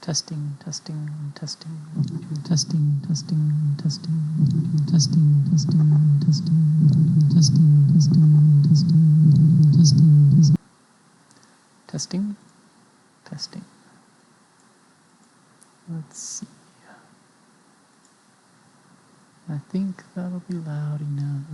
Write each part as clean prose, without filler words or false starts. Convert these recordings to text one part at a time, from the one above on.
Testing, testing, testing, testing, testing, testing, testing, testing, testing, testing, testing, testing, testing, testing. Let's see. I think that'll be loud enough.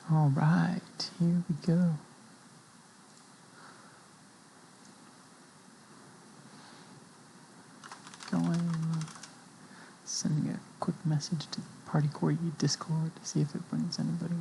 All right, here we go. Sending a quick message to Party Core Discord to see if it brings anybody.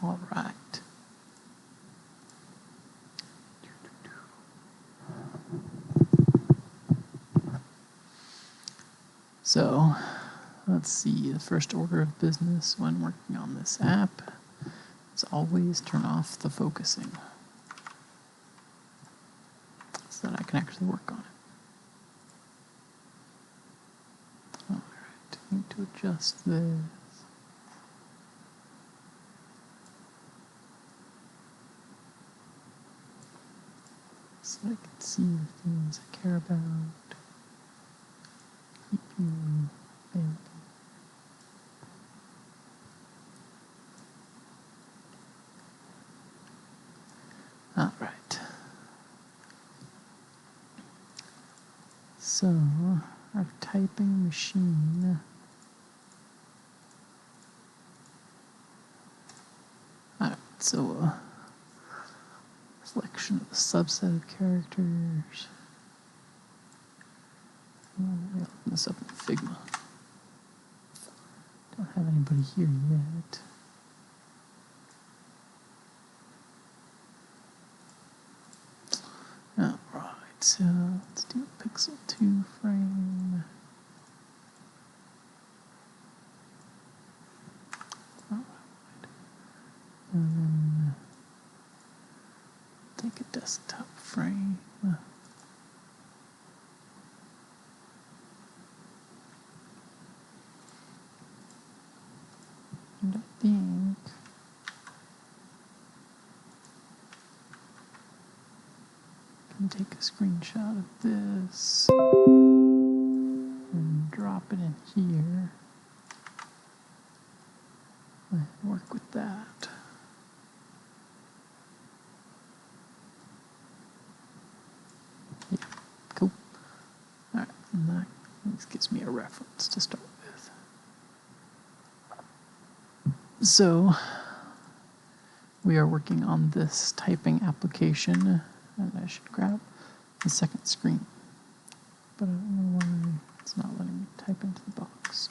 All right. So, let's see. The first order of business when working on this app is always turn off the focusing so that I can actually work on it. All right. I need to adjust this. So I can see the things I care about. Keep you available. All right. So our typing machine. All right. So selection of a subset of characters. Let me open this up in Figma. Don't have anybody here yet. Alright, so let's do a pixel 2 frame. Alright. And then take a desktop frame. And I think I can take a screenshot of this and drop it in here and work with that. Yeah, cool. Alright, and that gives me a reference to start with. So, we are working on this typing application, and I should grab the second screen. But I don't know why it's not letting me type into the box.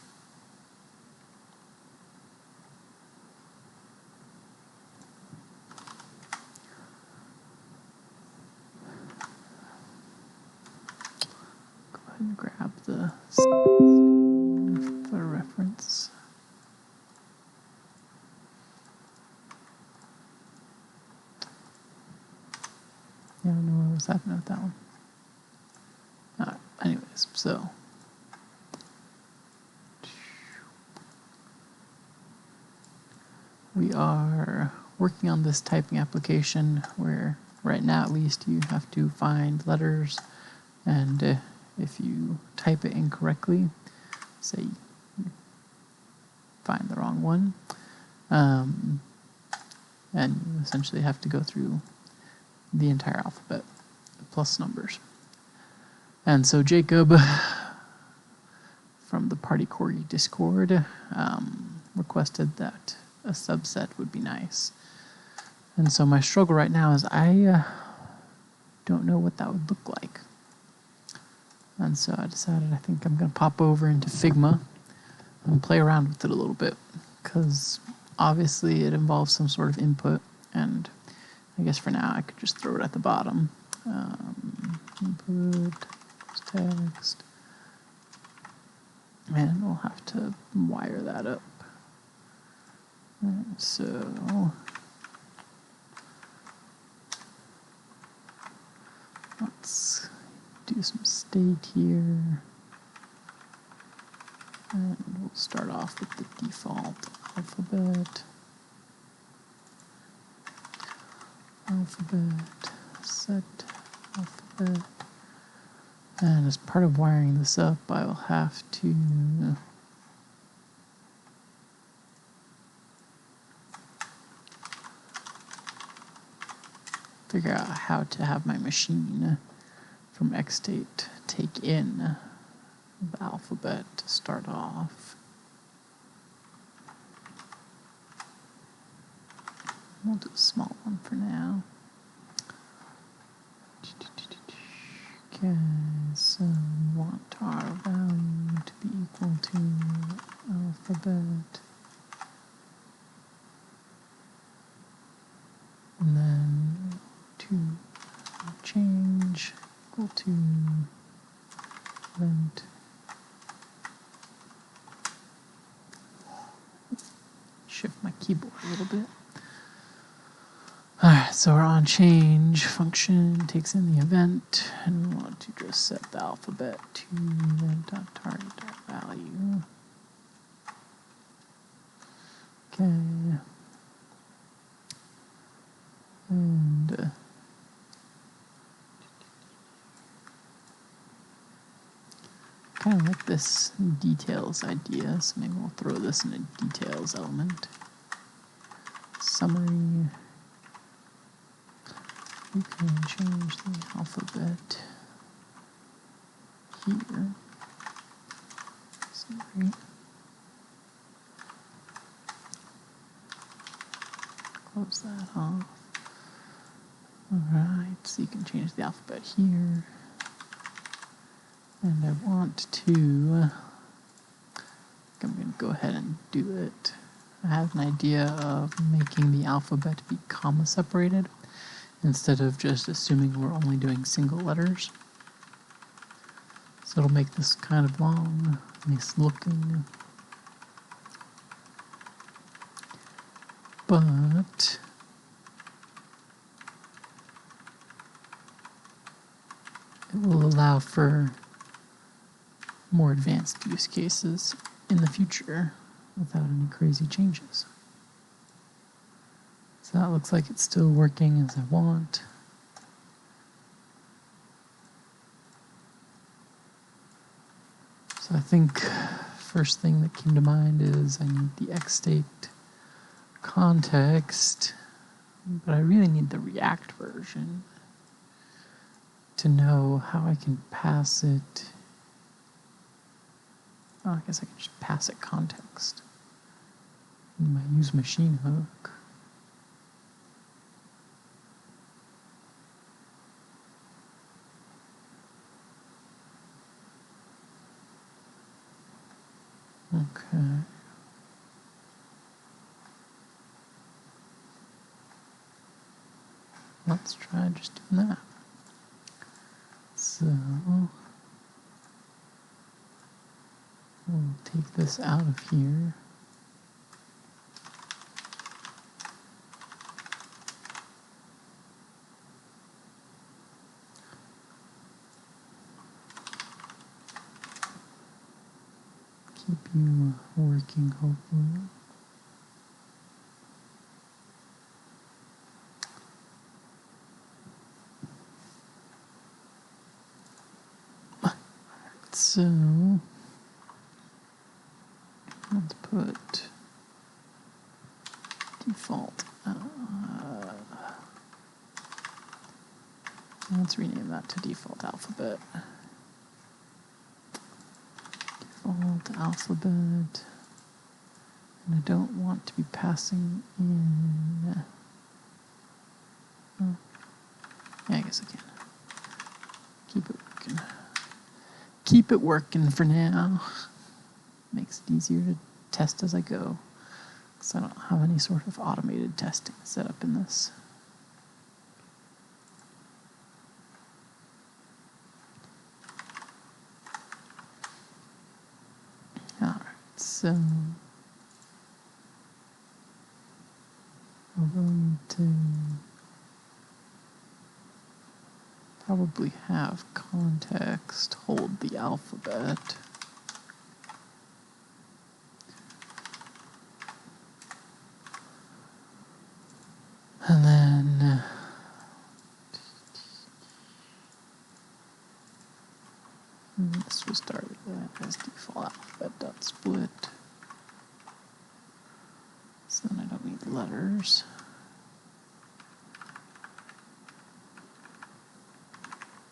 Go ahead and grab the screen for reference. Yeah, I don't know what was happening with that one. Anyways, so we are working on this typing application where right now at least you have to find letters, and if you type it incorrectly, say you find the wrong one, and you essentially have to go through the entire alphabet plus numbers. And so Jacob from the Party Corgi Discord requested that a subset would be nice. And so my struggle right now is I don't know what that would look like. And so I decided I think I'm going to pop over into Figma and play around with it a little bit, because obviously it involves some sort of input, and I guess for now I could just throw it at the bottom. Input text, and we'll have to wire that up. And so let's do some state here, and we'll start off with the default alphabet, set alphabet, and as part of wiring this up I will have to figure out how to have my machine from xstate take in the alphabet to start off. We'll do a small one for now. Okay, so we want our value to be equal to alphabet. And then to change equal to event. Shift my keyboard a little bit. Alright, so our onChange function takes in the event, and we want to just set the alphabet to event.target.value. Okay. And kind of like this details idea, so maybe we'll throw this in a details element. Summary. You can change the alphabet here. Summary. Close that off. Alright, so you can change the alphabet here. And I want to, I'm going to go ahead and do it. I have an idea of making the alphabet be comma separated instead of just assuming we're only doing single letters. So it'll make this kind of long, nice looking. But it will allow for more advanced use cases in the future without any crazy changes. So that looks like it's still working as I want. So I think first thing that came to mind is I need the xstate context, but I really need the React version to know how I can pass it. Oh, I guess I can just pass it context in my use machine hook. Okay. Let's try just doing that. So we'll take this out of here. Keep you working, hopefully. so let's put default. Let's rename that to default alphabet. Default alphabet. And I don't want to be passing in. Oh, yeah, I guess I can. Keep it working. Keep it working for now. Makes it easier to test as I go, because I don't have any sort of automated testing set up in this. Alright, so we're going to probably have context hold the alphabet. And then this will start as default alphabet.split. So then I don't need letters.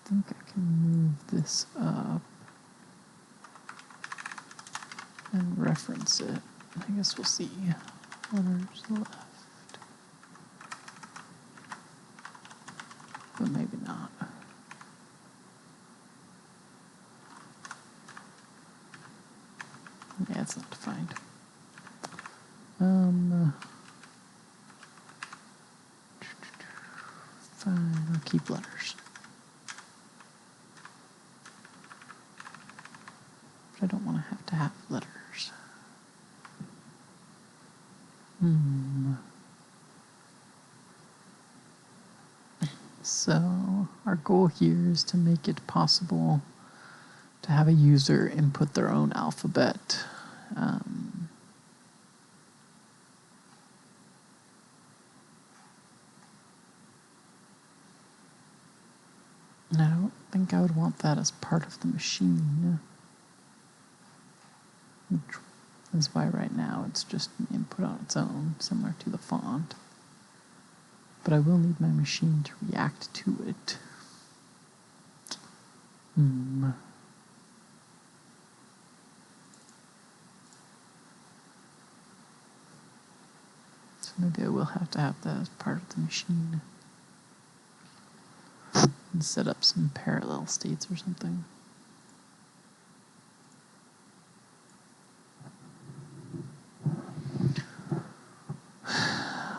I think I can move this up and reference it. I guess we'll see. Letters left. But maybe not. Yeah, it's not defined. Fine, I'll keep letters. But I don't want to have letters. So our goal here is to make it possible to have a user input their own alphabet. And I don't think I would want that as part of the machine, which is why right now it's just an input on its own, similar to the font. But I will need my machine to react to it. So maybe I will have to have that as part of the machine. And set up some parallel states or something.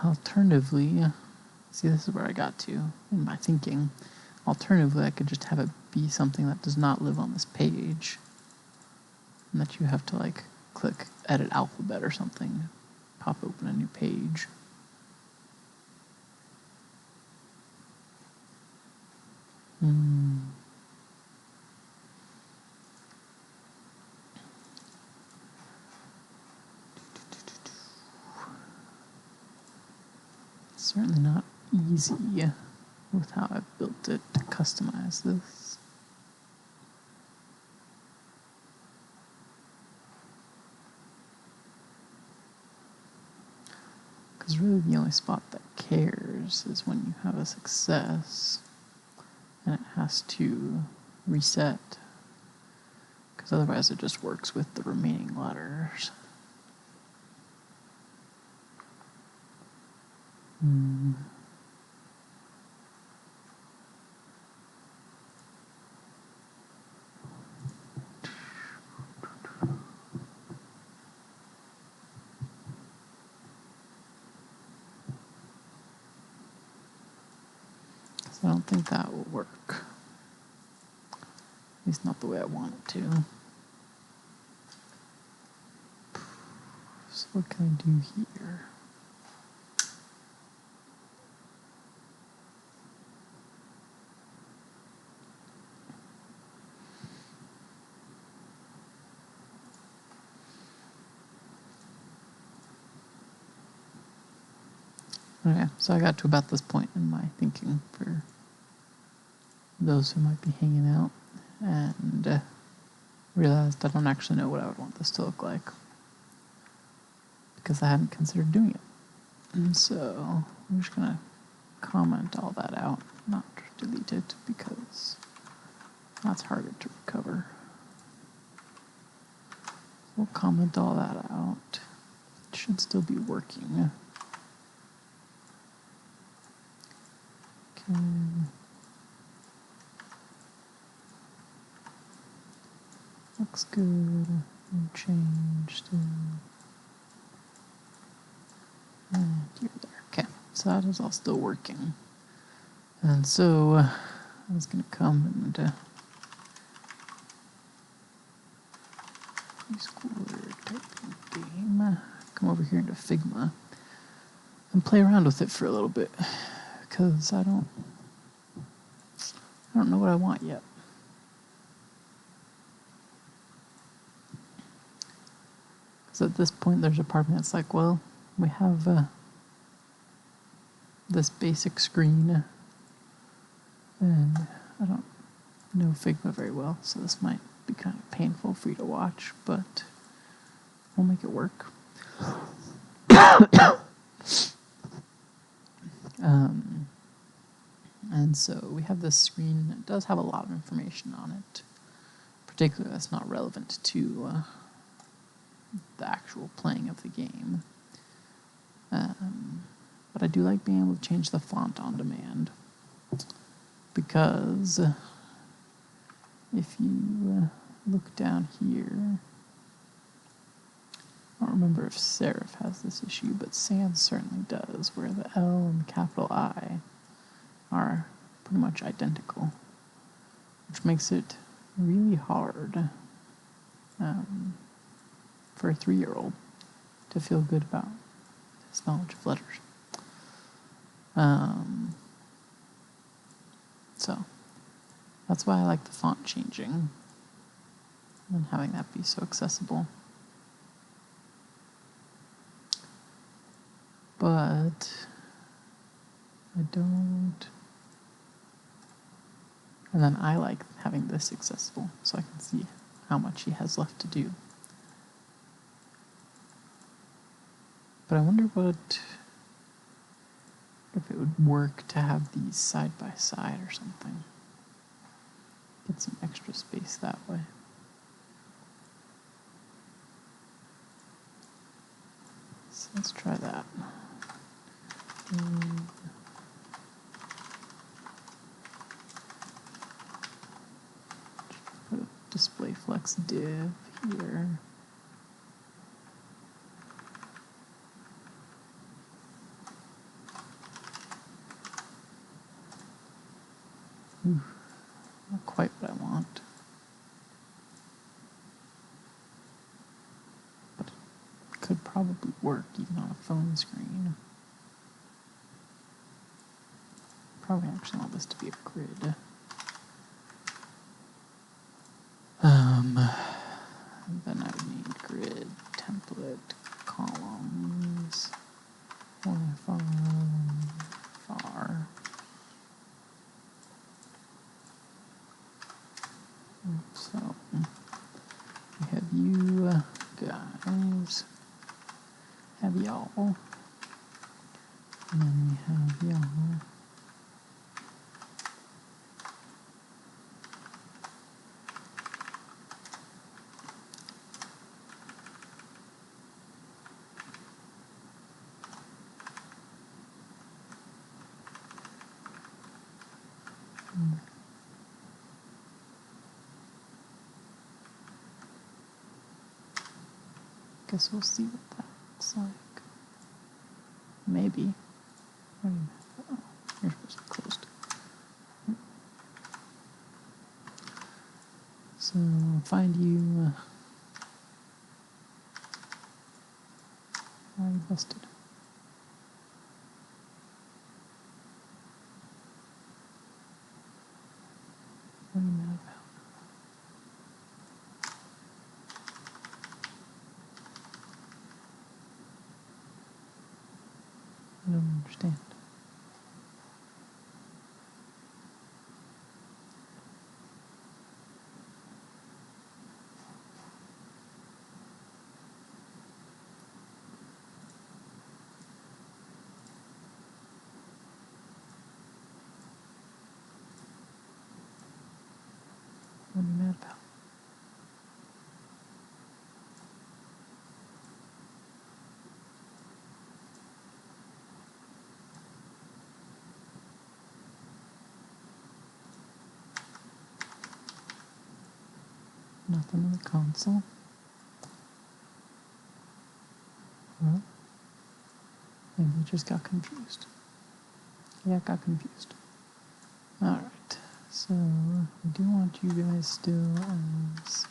Alternatively, see, this is where I got to in my thinking. Alternatively, I could just have it be something that does not live on this page, and that you have to like click edit alphabet or something, pop open a new page. Certainly not easy with how I've built it to customize this. Because really the only spot that cares is when you have a success and it has to reset, because otherwise it just works with the remaining letters. I don't think that will work. At least not the way I want it to. So what can I do here? Okay, so I got to about this point in my thinking for those who might be hanging out, and realized I don't actually know what I would want this to look like because I hadn't considered doing it. And so I'm just going to comment all that out, not delete it because that's harder to recover. We'll comment all that out. It should still be working. Okay. Looks good. No change to. And you're there. Okay, so that is all still working. And so I was going to come and Preschooler typing game. Come over here into Figma and play around with it for a little bit because I don't know what I want yet. Because at this point, there's a part of me that's like, well, we have this basic screen, and I don't know Figma very well, so this might be kind of painful for you to watch, but we'll make it work. And so we have this screen. It does have a lot of information on it, particularly that's not relevant to the actual playing of the game. But I do like being able to change the font on demand because if you look down here, I don't remember if Serif has this issue, but Sans certainly does, where the L and the capital I are pretty much identical, which makes it really hard for a 3-year-old to feel good about his knowledge of letters. So that's why I like the font changing and having that be so accessible. But I don't. And then I like having this accessible so I can see how much he has left to do. But I wonder if it would work to have these side by side or something. Get some extra space that way. So let's try that. Put a display flex div here. Not quite what I want. But it could probably work even on a phone screen. Probably actually want this to be a grid. And then I would need grid, template, columns, far. So we have you guys, have y'all, and then we have y'all. Guess we'll see what that looks like. Maybe. Oh, you're supposed to be closed. So I'll find you. Are you busted? What are you mad about? I don't understand. Nothing in the console. Well, maybe I just got confused. Yeah, I got confused. Alright, so I do want you guys still as...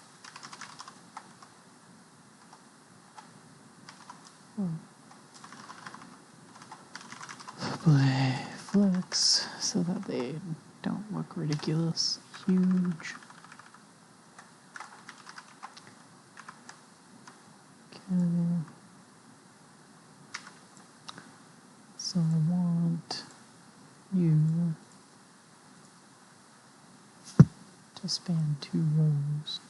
Play flex so that they don't look ridiculous, huge. Okay. So I want you to span 2 rows.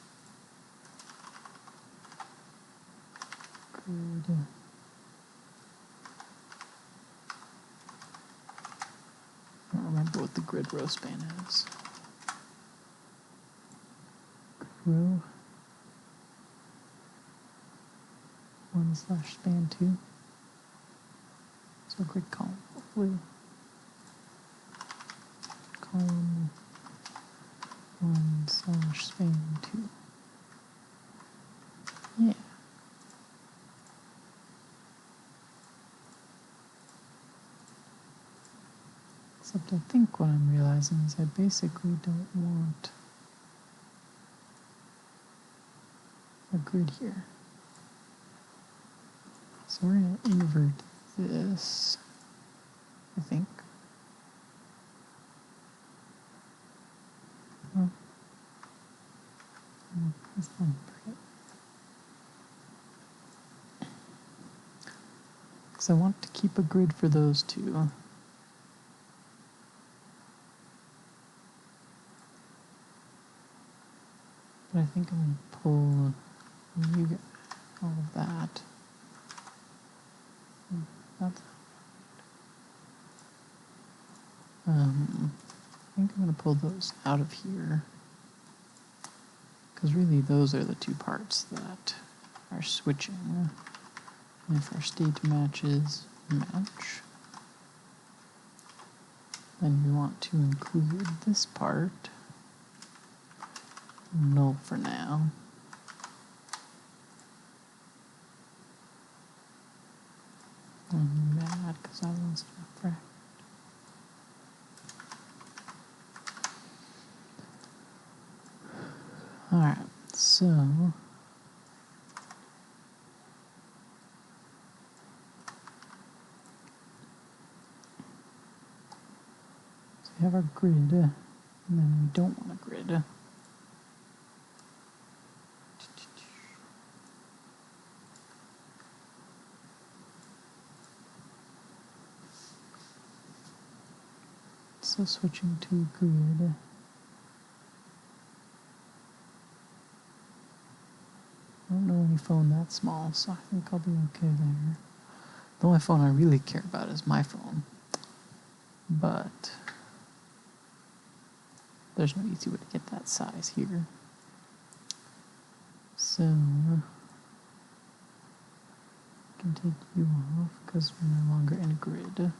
Grid. I don't remember what the grid row span is. Grid row 1/span 2. So grid column, hopefully. Column 1/span 2. Yeah. Except I think what I'm realizing is I basically don't want a grid here. So we're going to invert this, I think. Well, that's fine. Because I want to keep a grid for those two. But I think I'm going to pull you get all of that. That's, I think I'm going to pull those out of here. Because really those are the two parts that are switching. And if our state matches match, then we want to include this part. Null for now. I'm mad because I lost my frac. Alright, so we have our grid, and then we don't want a grid. So switching to a grid. I don't know any phone that small, so I think I'll be okay there. The only phone I really care about is my phone. But there's no easy way to get that size here. So I can take you off because we're no longer in a grid.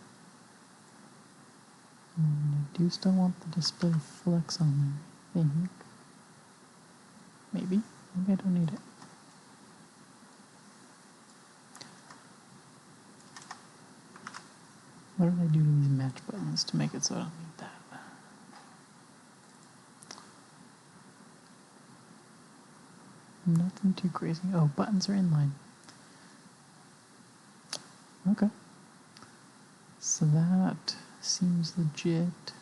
And I do still want the display flex on there, I think. Maybe. Maybe I don't need it. What did I do to these match buttons to make it so I don't need that? Nothing too crazy. Oh, buttons are inline. Okay. So that seems legit.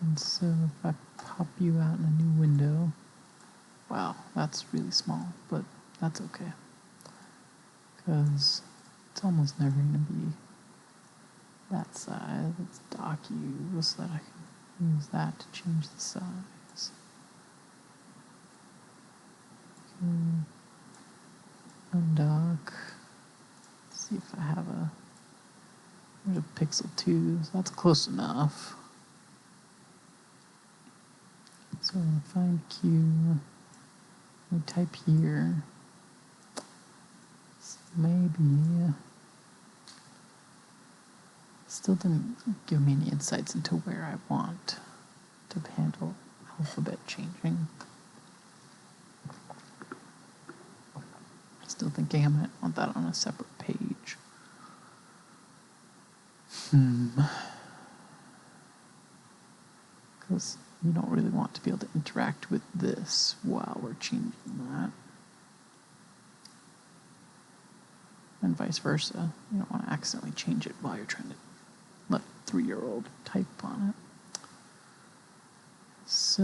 And so if I pop you out in a new window, wow, that's really small, but that's okay. Because it's almost never going to be that size. Let's dock you so that I can use that to change the size. Okay. Undock. Let's see if I have there's a pixel 2, so that's close enough. So I'm going to find Q. We type here. So maybe still didn't give me any insights into where I want to handle alphabet changing. Still thinking I might want that on a separate page. Because you don't really want to be able to interact with this while we're changing that. And vice versa. You don't want to accidentally change it while you're trying to let a 3-year-old type on it. So,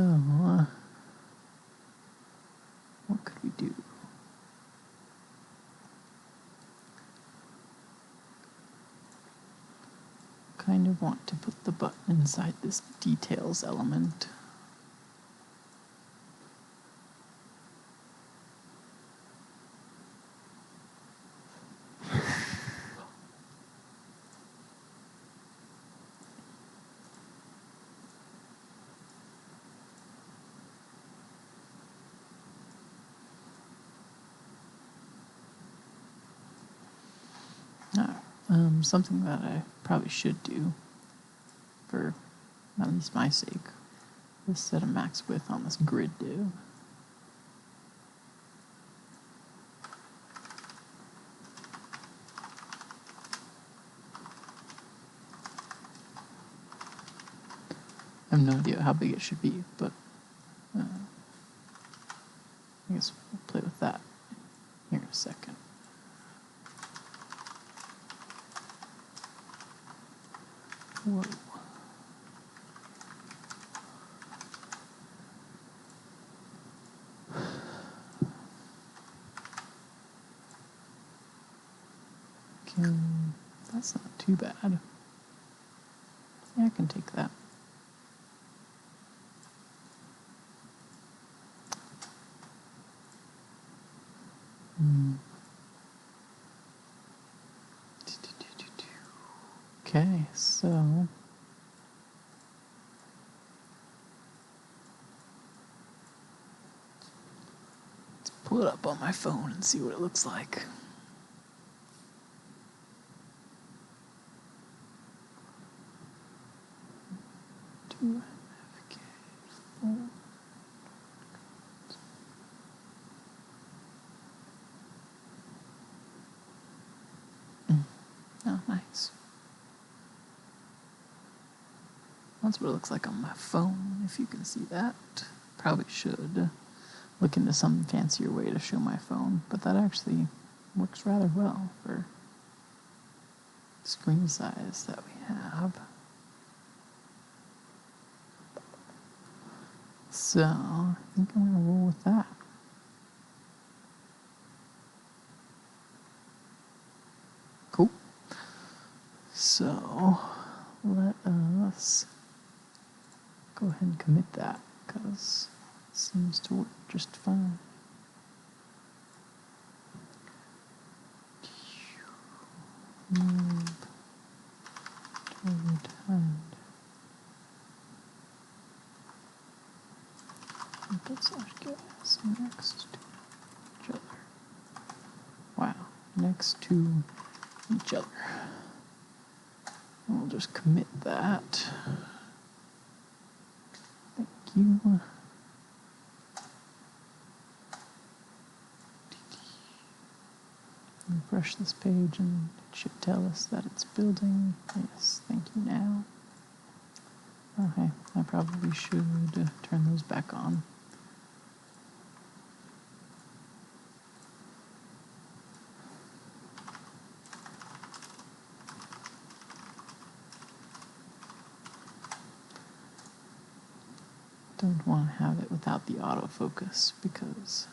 what could we do? Kind of want to put the button inside this details element. Something that I probably should do, for at least my sake, is set a max width on this grid div. I have no idea how big it should be, but I guess we'll play with that here in a second. Whoa. Okay, that's not too bad. Yeah, I can take that. Okay, so let's pull it up on my phone and see what it looks like. Oh, nice. That's what it looks like on my phone, if you can see that. Probably should look into some fancier way to show my phone, but that actually works rather well for screen size that we have. So, I think I'm going to roll with that. Cool. So, let us go ahead and commit that, because it seems to work just fine. Move toward hand. Input/gas next to each other. Wow, next to each other. And we'll just commit that. Thank you. Refresh this page and it should tell us that it's building. Yes, thank you now. Okay, I probably should turn those back on. Don't want to have it without the autofocus because,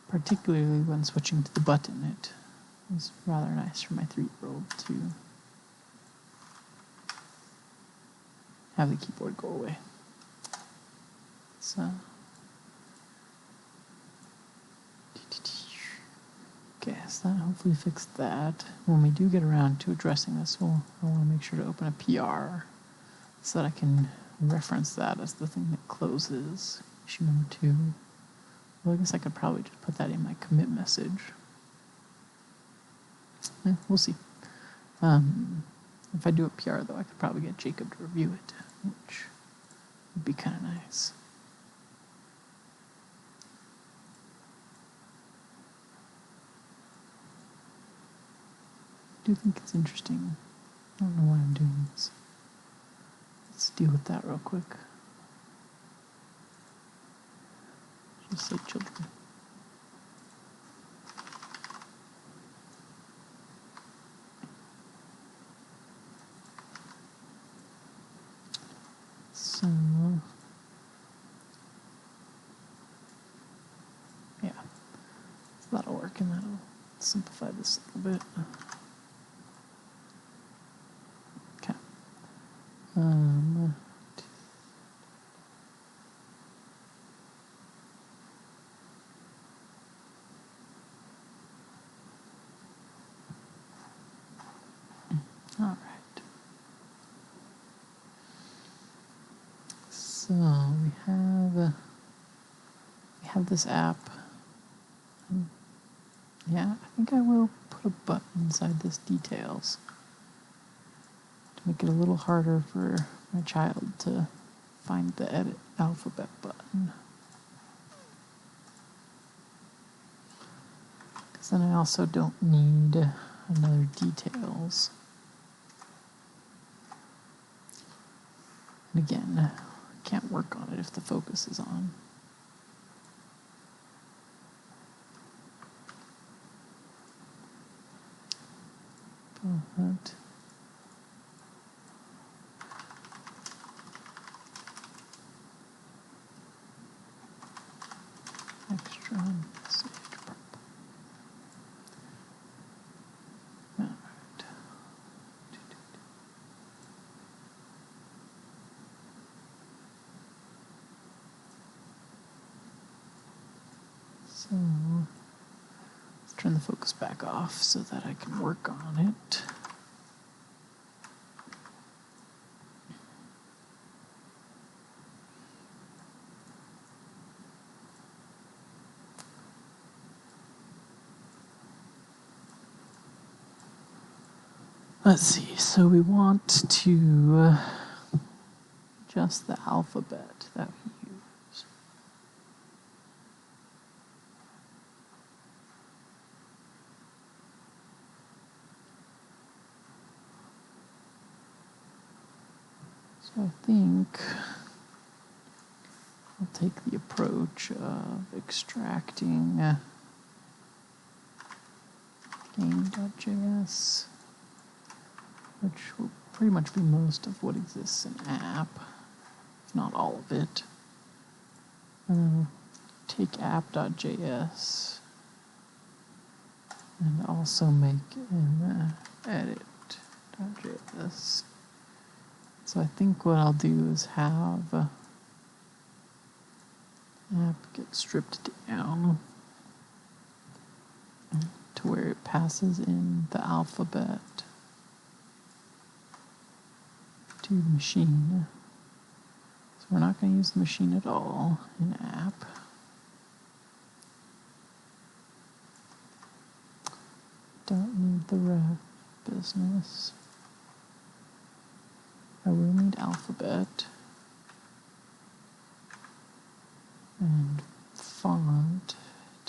particularly when switching to the button, it is rather nice for my 3-year-old to have the keyboard go away. So, okay, so that hopefully fixed that. When we do get around to addressing this, I want to make sure to open a PR so that I can reference that as the thing that closes issue number 2. Well, I guess I could probably just put that in my commit message. Yeah, we'll see. If I do a PR, though, I could probably get Jacob to review it, which would be kind of nice. I do think it's interesting. I don't know why I'm doing this. Let's deal with that real quick. Just say children. So, yeah, so that'll work, and that'll simplify this a little bit. Okay. All right. So we have this app. Yeah, I think I will put a button inside this details to make it a little harder for my child to find the edit alphabet button. Because then I also don't need another details. And again, I can't work on it if the focus is on. But extra message. All right. So let's turn the focus back off so that I can work on it. Let's see, so we want to adjust the alphabet that we use. So I think I'll take the approach of extracting game.js, which will pretty much be most of what exists in app, if not all of it. And then take app.js and also make an edit.js. So I think what I'll do is have app get stripped down to where it passes in the alphabet to the machine. So we're not going to use the machine at all in app. Don't need the ref business. I will need alphabet. And font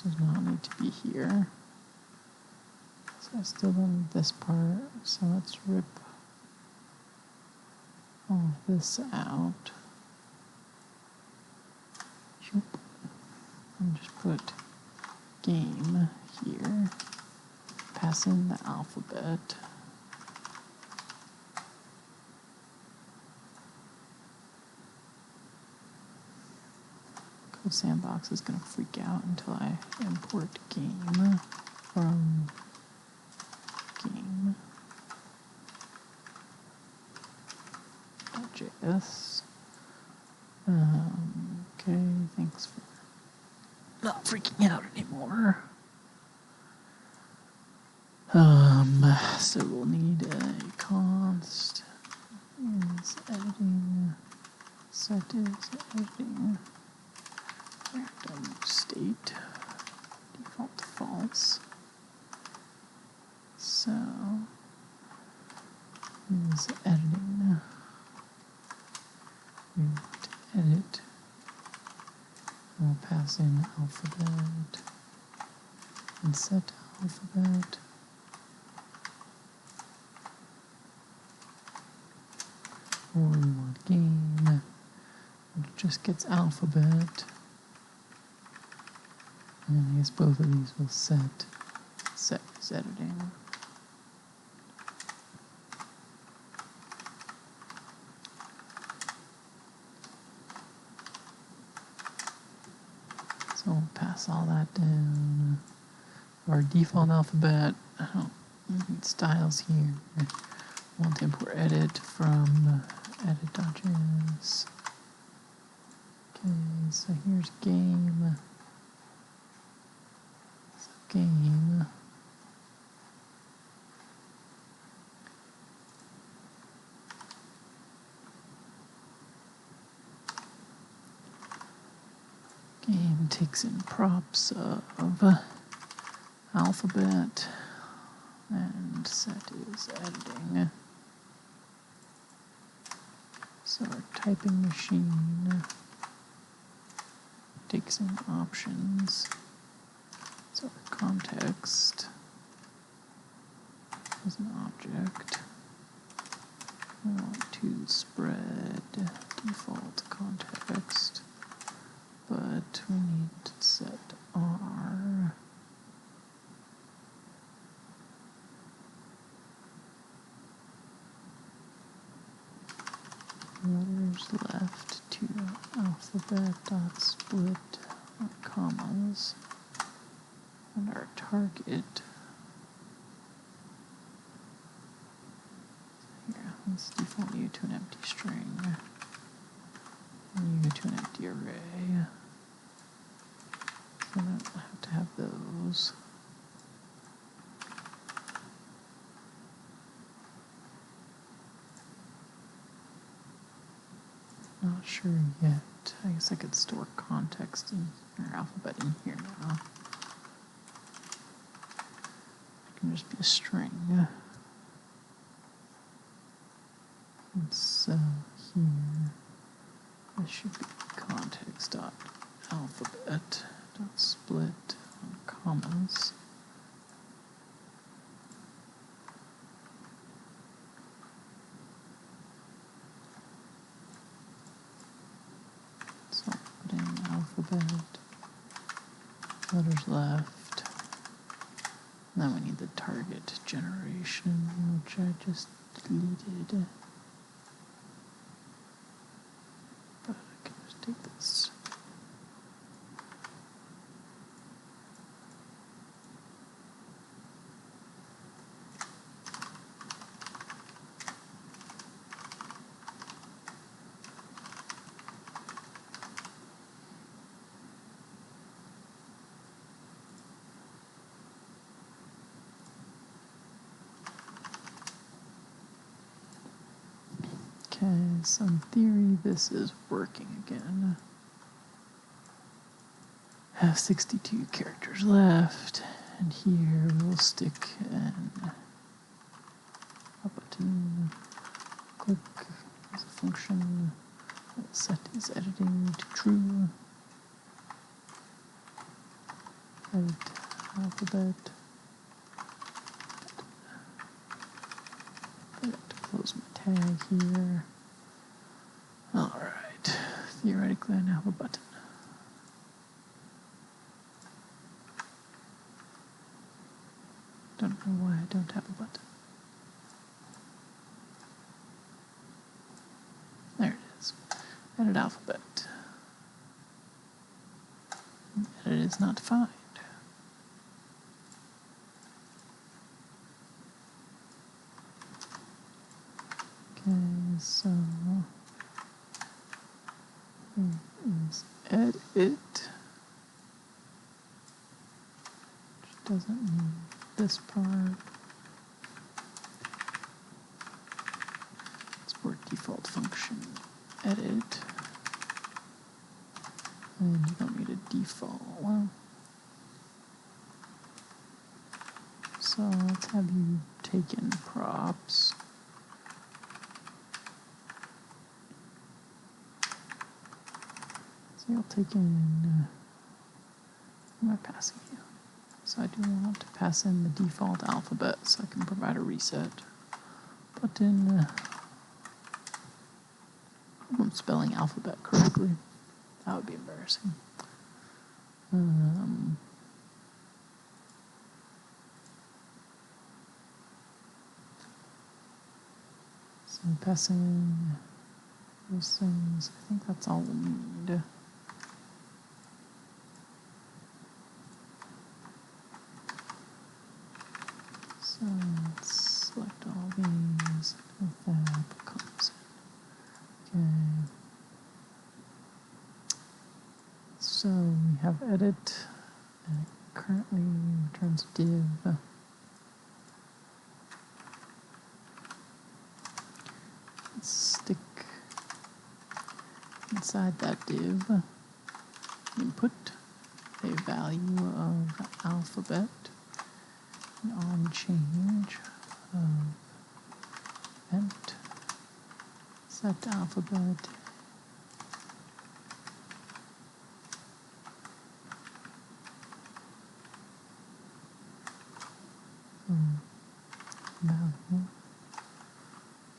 does not need to be here. So I still don't need this part. So let's rip all of this out. And just put game here. Pass in the alphabet. Code Sandbox is going to freak out until I import game from game.js. Okay, thanks for not freaking out anymore. So we'll need a const is editing, set is editing, random state, default to false. So is editing. We want to pass in alphabet and set alphabet. Or we want game, which just gets alphabet. And I guess both of these will set is editing. So we'll pass all that down. Our default alphabet, I don't need styles here. Want to import edit from edit.js. Okay, so here's game. So game. Game takes in props of alphabet, and set is editing. So our typing machine takes in options. So our context is an object. We want to spread default context, but we need to set our letters left to alphabet dot split commas, and our target here, let's default u to an empty string and u to an empty array. So I don't have to have those. Not sure yet. I guess I could store context in or alphabet in here now. It can just be a string. And so here, this should be context dot alphabet dot split on commas. So put in alphabet, letters left, and then we need the target generation, which I just deleted. But I can just take this. Okay, so in theory this is working again. Have 62 characters left, and here we'll stick a button, click as a function, set is editing to true, edit alphabet, close my tag here. Alright, theoretically I now have a button. Don't know why I don't have a button. There it is. Edit alphabet. Edit is not defined. Okay, so here is edit, which doesn't need this part. Export default function edit, and you don't need a default. Well, so let's have you take in props. So you'll take in What am I passing you? So I do want to pass in the default alphabet so I can provide a reset button. I'm spelling alphabet correctly. That would be embarrassing. So passing those things. I think that's all we'll need. So let's select all these. That comes in. Okay. So we have edit, and it currently returns div. Let's stick inside that div input a value of alphabet, and on change of event set alphabet value.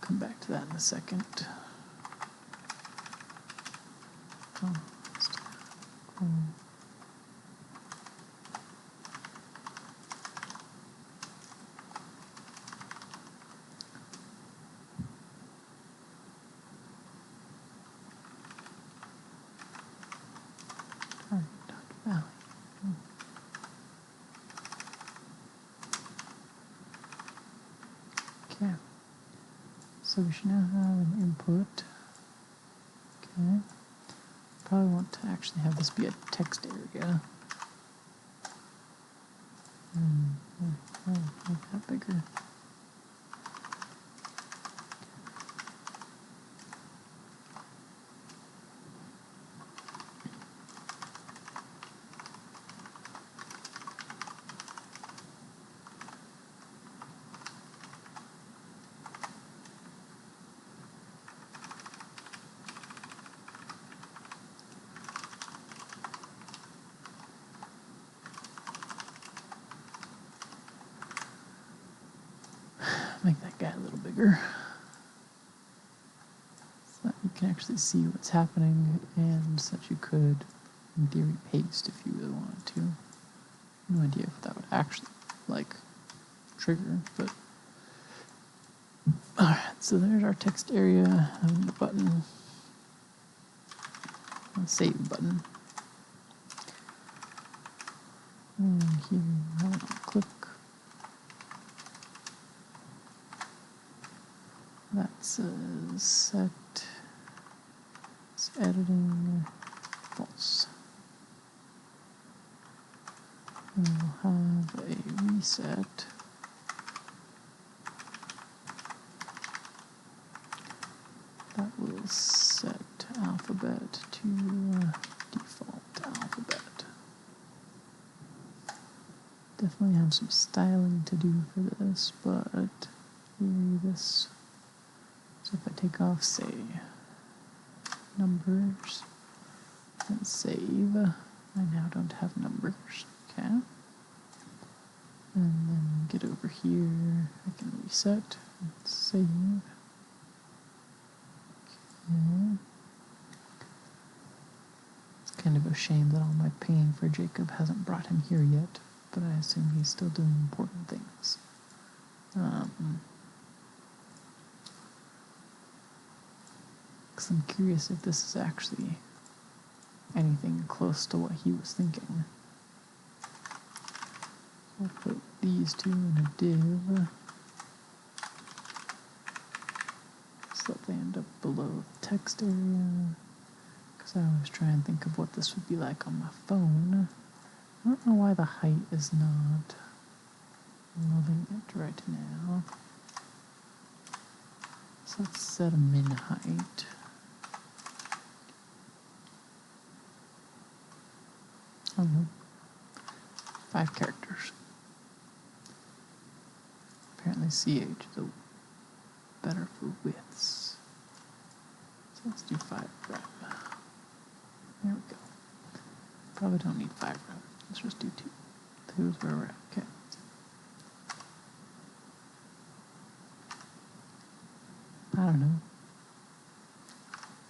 Come back to that in a second. Oh, cool. Value. Okay. So we should now have an input. Okay. Probably want to actually have this be a text area. Make that bigger. Make that guy a little bigger so that you can actually see what's happening, and so that you could, in theory, paste if you really wanted to. No idea if that would actually, trigger, but... Alright, so there's our text area and the button. A save button. And here, I'll click. That says set editing false. And we'll have a reset. That will set alphabet to default alphabet. Definitely have some styling to do for this, but maybe this. So if I take off, say, numbers and save, I now don't have numbers. Okay. And then get over here, I can reset and save. Okay. It's kind of a shame that all my paying for Jacob hasn't brought him here yet, but I assume he's still doing important things. Because I'm curious if this is actually anything close to what he was thinking. We'll put these two in a div so that they end up below the text area. Because I always try and think of what this would be like on my phone. I don't know why the height is not loving it right now. So let's set a min height. I don't know. 5 characters. Apparently CH is better for widths. So let's do 5 rep. There we go. Probably don't need 5 rep. Let's just do 2. 2 is where we're at. Okay. I don't know.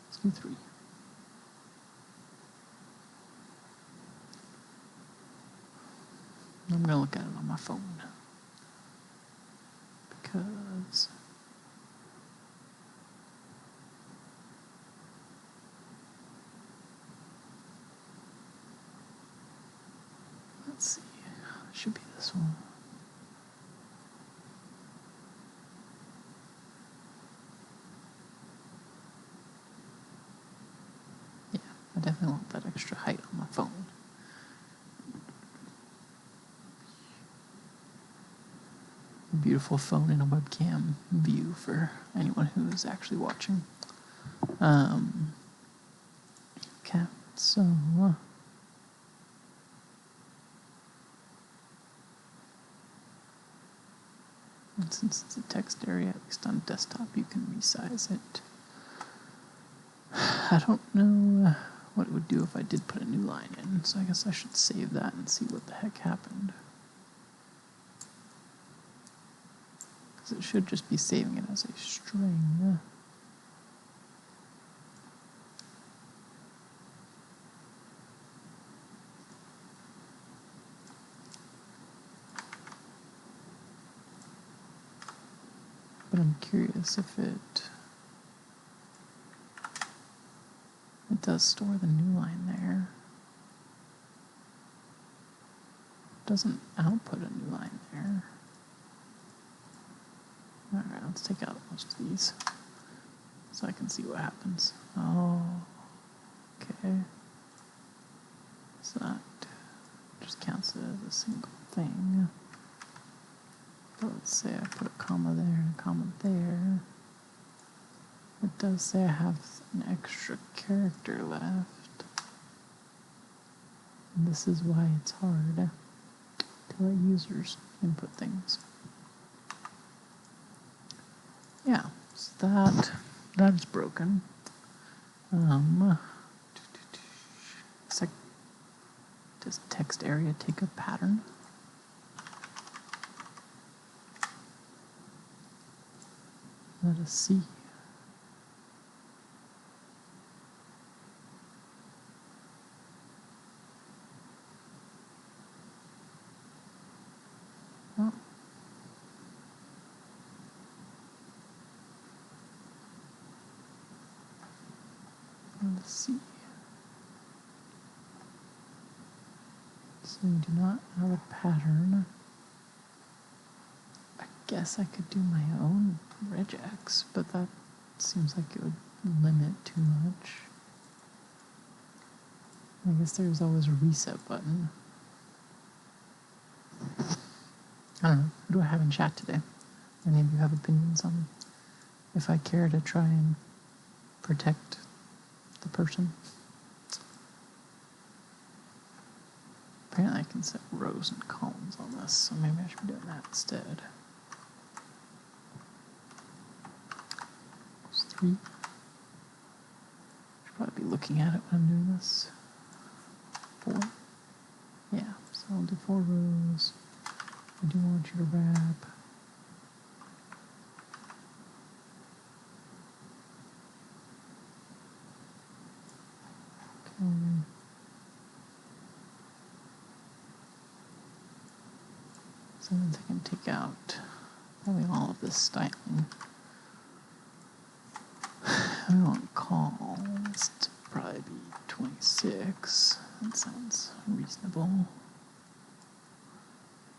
Let's do 3. I'm gonna look at it on my phone because let's see, it should be this one. Yeah, I definitely want that extra height on my phone. Beautiful phone and a webcam view for anyone who is actually watching. Okay, so and since it's a text area, at least on desktop, you can resize it. I don't know what it would do if I did put a new line in, so I guess I should save that and see what the heck happened. Because it should just be saving it as a string. But I'm curious if it does store the new line there. It doesn't output a new line there. Alright, let's take out most of these so I can see what happens. Oh, okay. So that just counts it as a single thing. But let's say I put a comma there and a comma there. It does say I have an extra character left. And this is why it's hard to let users input things. Yeah, so that is broken. Does text area take a pattern? Let us see. Oh. Let's see. So we do not have a pattern. I guess I could do my own regex, but that seems like it would limit too much. I guess there's always a reset button. I don't know. Who do I have in chat today? Any of you have opinions on if I care to try and protect the person? Apparently I can set rows and columns on this, so maybe I should be doing that instead. There's 3. Should probably be looking at it when I'm doing this. 4. Yeah, so I'll do 4 rows. I do want you to wrap. Okay. So I can take out probably all of this styling. I want calls to probably be 26. That sounds reasonable.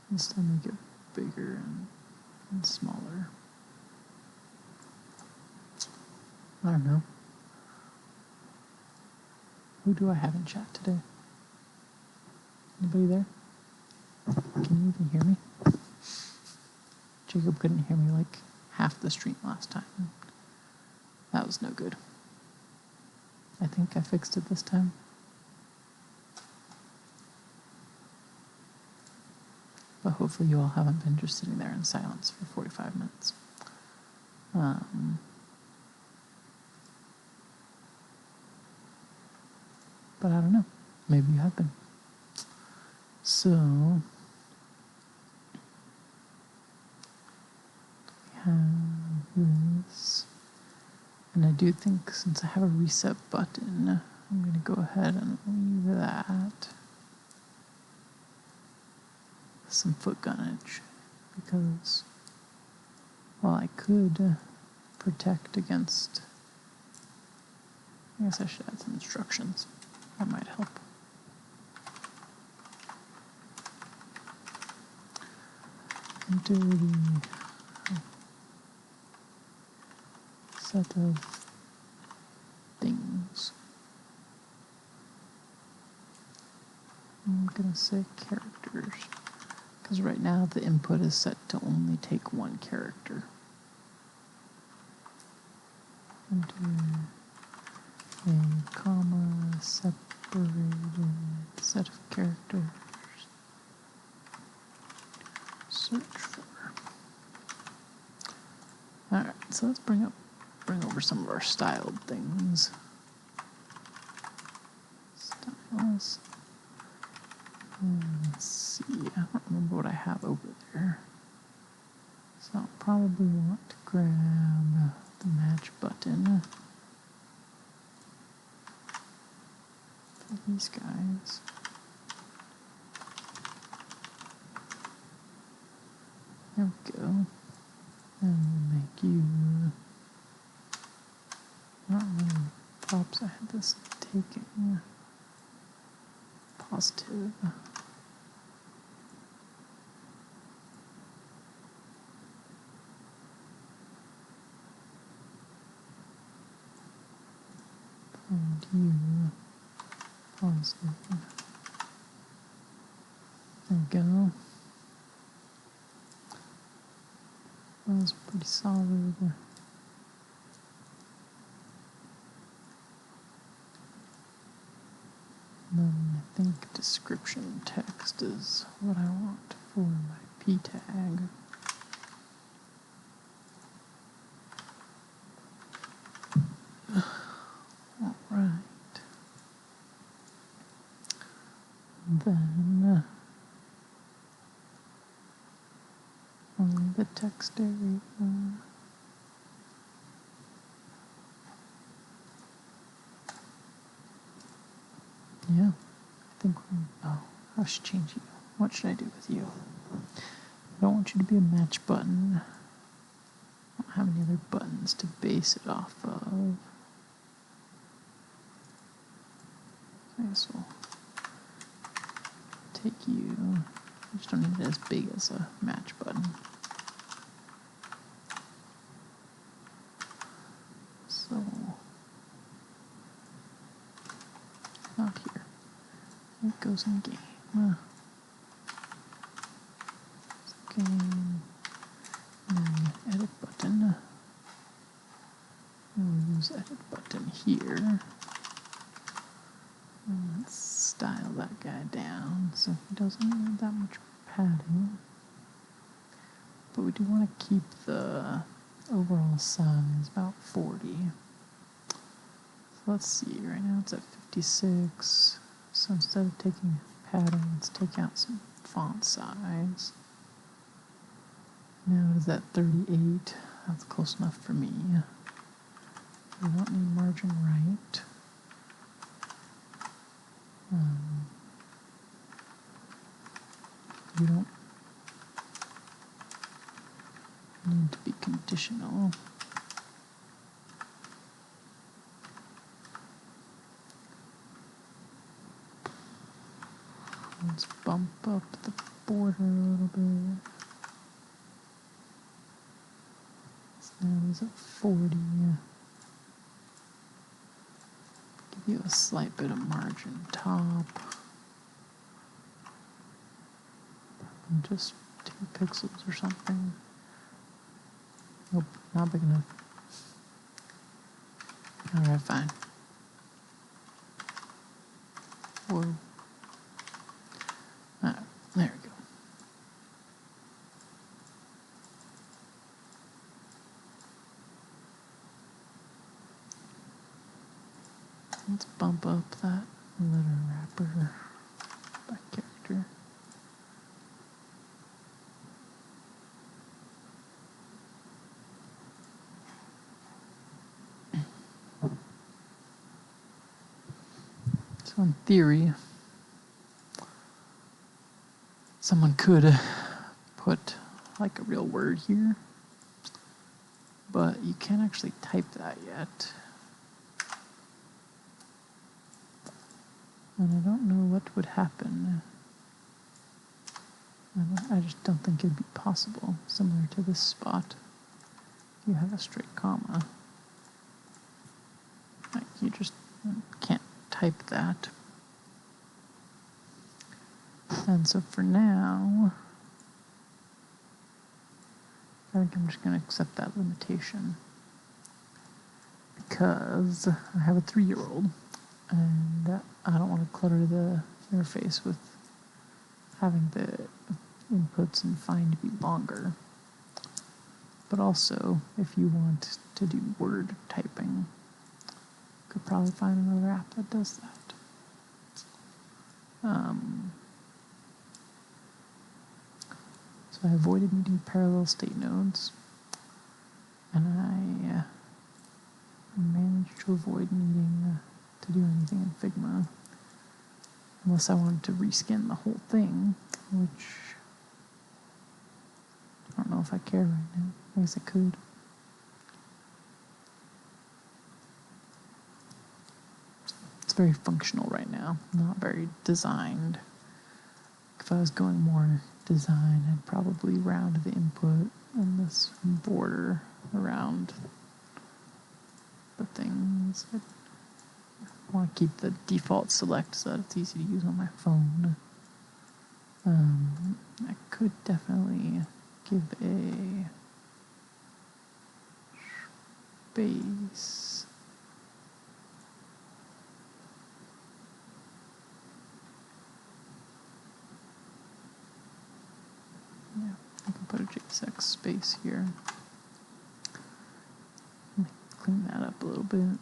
This time make it bigger and smaller. I don't know. Who do I have in chat today? Anybody there? Can you even hear me? Jacob couldn't hear me like half the stream last time. That was no good. I think I fixed it this time. But hopefully you all haven't been just sitting there in silence for 45 minutes. But I don't know. Maybe you have been. So we have this, and I do think since I have a reset button, I'm going to go ahead and leave that some foot gunnage, because while I could protect against, I guess I should add some instructions. That might help. Dirty set of things. I'm gonna say characters, because right now the input is set to only take one character. Enter a comma separated set of characters. Search for. Alright, so let's bring over some of our styled things. Styles. Let's see, I don't remember what I have over there. So I'll probably want to grab the match button for these guys. There we go. And we'll make you, I don't know what props I had this taking. Positive. And you, positive. There we go. That was pretty solid. Then I think description text is what I want for my p tag. All right. Then only the text area. Yeah, I think I should change you. What should I do with you? I don't want you to be a match button. I don't have any other buttons to base it off of. I guess we'll take you. I just don't need it as big as a match button. So, not here. It goes in game. Game. And then edit button. We'll use edit button here. And let's style that guy down so he doesn't need that much padding. But we do want to keep the overall size about 40. So let's see, right now it's at 56. So instead of taking padding, let's take out some font size. Now it is at 38. That's close enough for me. We don't need margin right. You don't need to be conditional. Let's bump up the border a little bit. So now it's at 40. Give you a slight bit of margin top. Just 2 pixels or something. Nope, not big enough. Alright, fine. Whoa. Alright, there we go. Let's bump up that letter wrapper by character. So in theory, someone could put like a real word here, but you can't actually type that yet. And I don't know what would happen. I just don't think it'd be possible. Similar to this spot, you have a straight comma. Like you just can't type that. And so for now, I think I'm just going to accept that limitation because I have a 3-year-old and I don't want to clutter the interface with having the inputs and find be longer. But also, if you want to do word typing, you could probably find another app that does that. So I avoided needing parallel state nodes, and I managed to avoid needing to do anything in Figma, unless I wanted to reskin the whole thing, which I don't know if I care right now. I guess I could. It's very functional right now, not very designed. If I was going more design, I'd probably round the input and this border around the things. I want to keep the default select so that it's easy to use on my phone. I could definitely give a space. Yeah, I can put a JSX space here. Clean that up a little bit.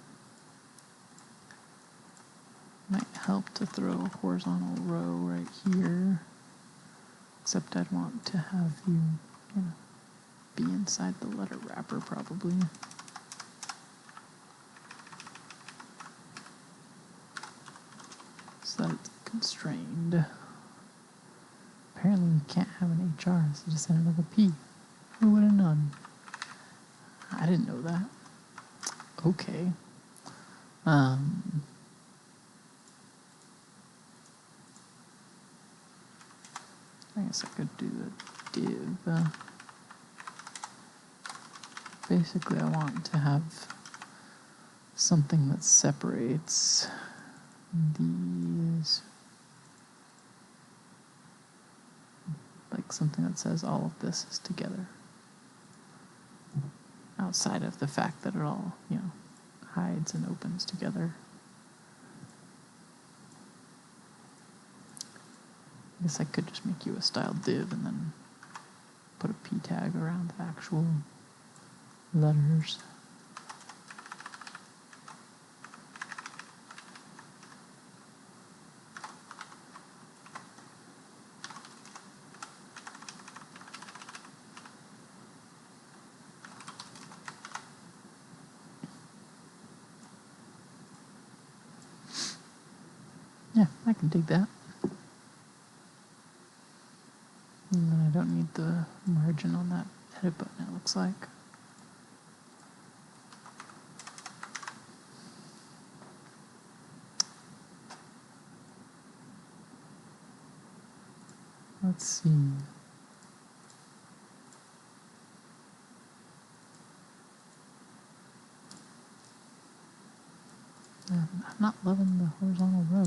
Might help to throw a horizontal row right here. Except I'd want to have you be inside the letter wrapper probably. So that it's constrained. Apparently you can't have an HR, so just end it with a P. Who would have known? I didn't know that. Okay. I guess I could do a div. Basically, I want to have something that separates these, like something that says all of this is together, outside of the fact that it all, hides and opens together. I guess I could just make you a style div and then put a p tag around the actual letters. Yeah, I can dig that. And then I don't need the margin on that edit button, it looks like. Let's see. I'm not loving the horizontal row.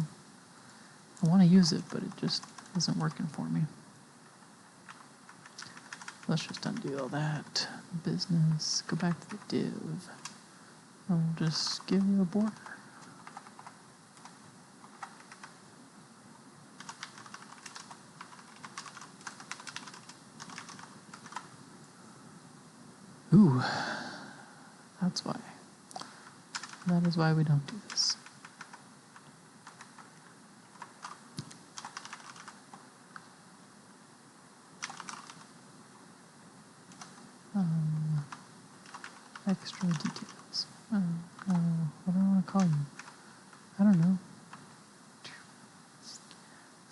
I want to use it, but it just isn't working for me. Let's just undo all that. Business, go back to the div. I'll just give you a border. Ooh, that's why. That is why we don't do this. Extra details. What do I want to call you? I don't know.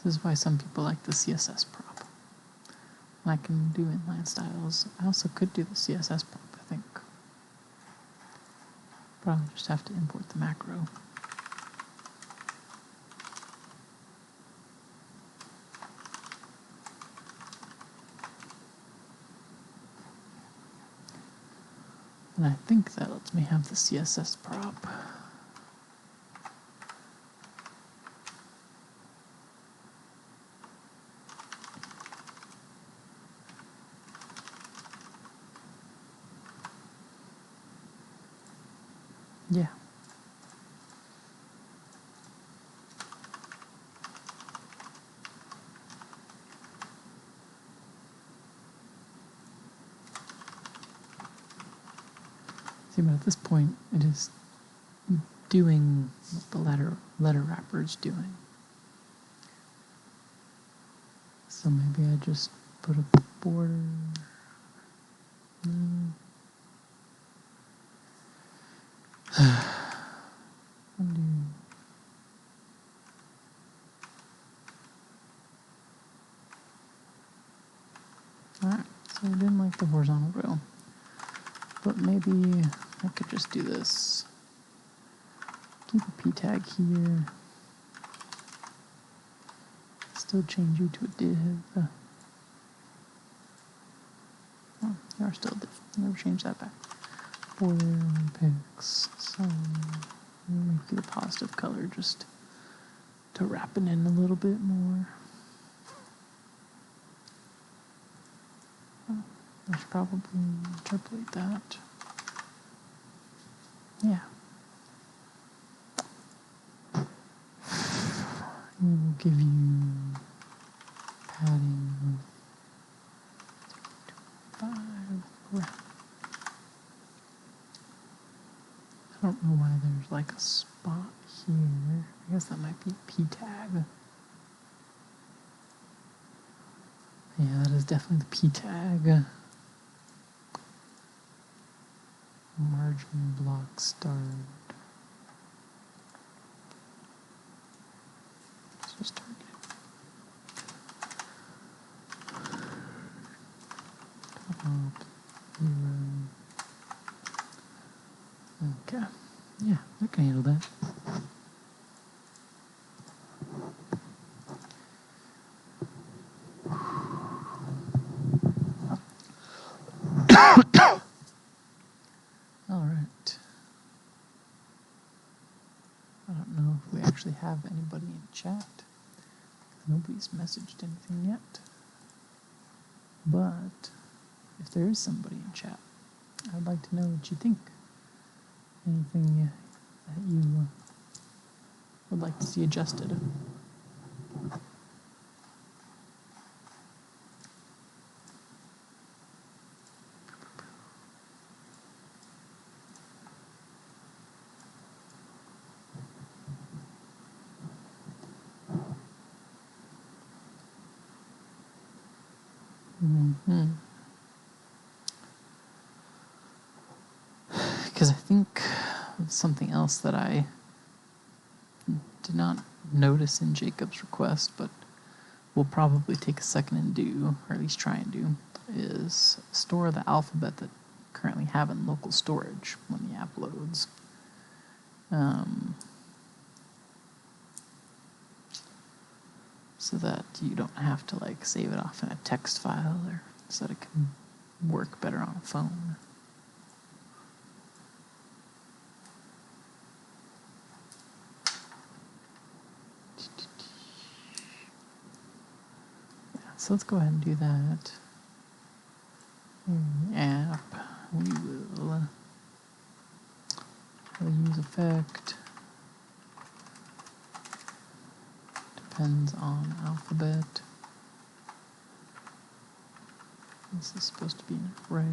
This is why some people like the CSS prop. I can do inline styles. I also could do the CSS prop, I think. Probably just have to import the macro. And I think that lets me have the CSS prop. Yeah. See, but at this point, it is doing what the letter wrapper is doing. So maybe I just put a border. Undo. Alright, so I didn't like the horizontal row. But maybe I could just do this. Keep a p tag here. Still change you to a div. Oh, you are still a div. Never change that back. Border picks. So make it a positive color just to wrap it in a little bit more. Oh, I should probably interpolate that. Yeah. We'll give you padding of 5. I don't know why there's like a spot here. I guess that might be p tag. Yeah, that is definitely the p tag. Margin block start. Let's just target top 0. Okay. Yeah, I can handle that. All right. I don't know if we actually have anybody in chat. Nobody's messaged anything yet. But if there is somebody in chat, I'd like to know what you think. Anything that you would like to see adjusted. Because I think something else that I did not notice in Jacob's request, but will probably take a second and do, or at least try and do, is store the alphabet that currently have in local storage when the app loads. So that you don't have to like save it off in a text file, or so that it can work better on a phone. Yeah, so let's go ahead and do that. In the app, we will use effect. Depends on alphabet. This is supposed to be an array.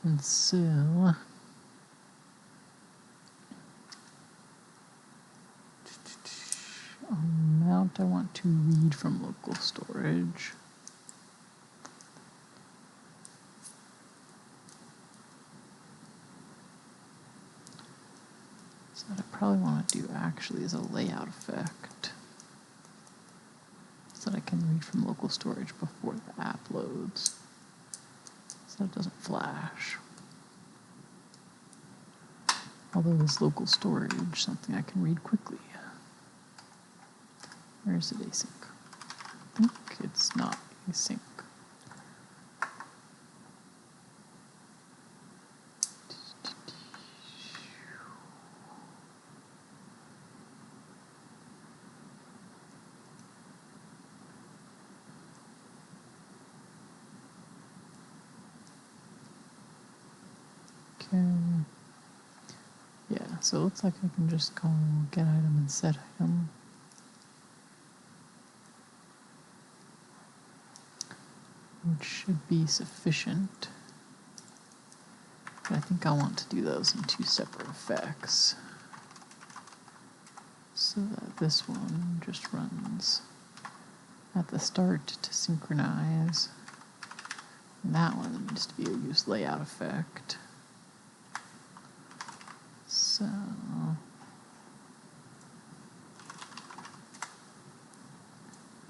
And so amount I want to read from local storage. So what I probably want to do actually is a layout effect. so that I can read from local storage before the app loads, so it doesn't flash. Although this local storage, something I can read quickly. Where is it async? I think it's not async. Okay. Yeah, so it looks like I can just call get item and set item. Which should be sufficient. But I think I want to do those in two separate effects. So that this one just runs at the start to synchronize. And that one needs to be a use layout effect. So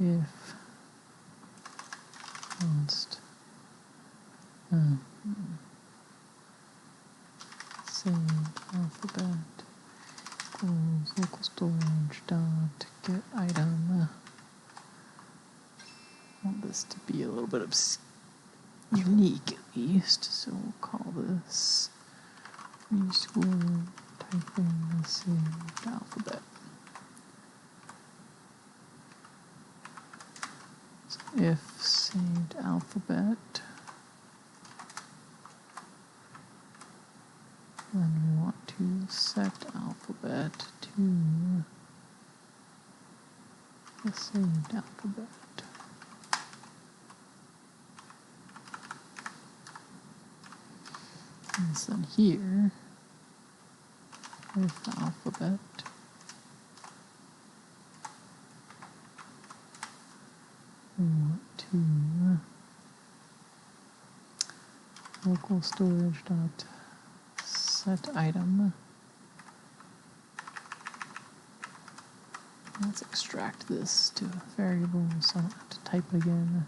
if const saved alphabet equals local storage dot get item. I want this to be a little bit unique at least, so we'll call this Preschooler typing saved alphabet. So if saved alphabet, then we want to set alphabet to the saved alphabet. And then here, with the alphabet, we want to local storage dot set item. Let's extract this to a variable so I don't have to type it again.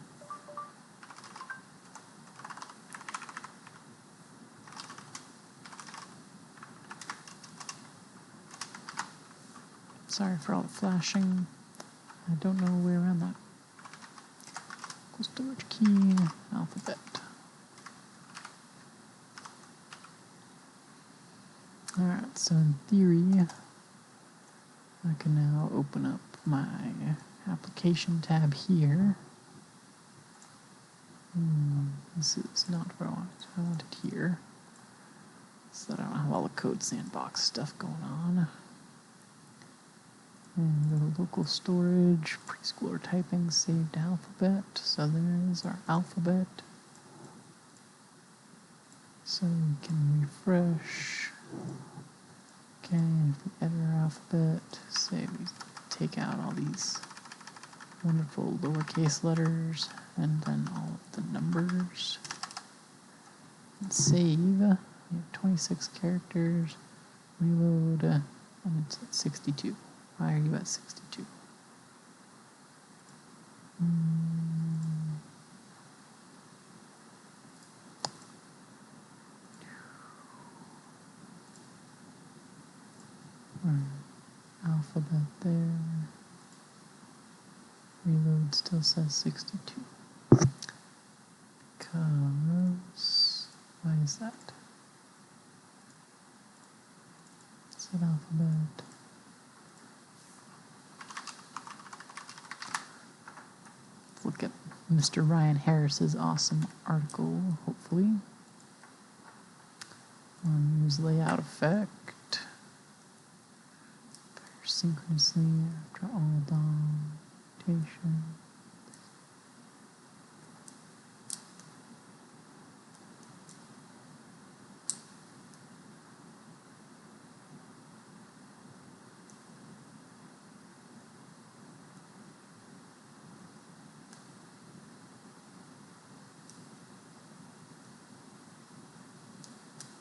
Sorry for all the flashing. I don't know a way around that. Local storage key, alphabet. Alright, so in theory, I can now open up my application tab here. This is not what I wanted. I want it here, so that I don't have all the code sandbox stuff going on. And go to local storage, preschooler typing, saved alphabet. So there's our alphabet. So we can refresh. Okay, if we edit our alphabet, say we take out all these wonderful lowercase letters and then all of the numbers. And save. We have 26 characters. Reload, and it's at 62. Why are you at 62? Alphabet there. Reload still says 62. Because, why is that? Set alphabet. Look at Mr. Ryan Harris's awesome article, hopefully. Use layout effect. Pair synchronously after all documentation.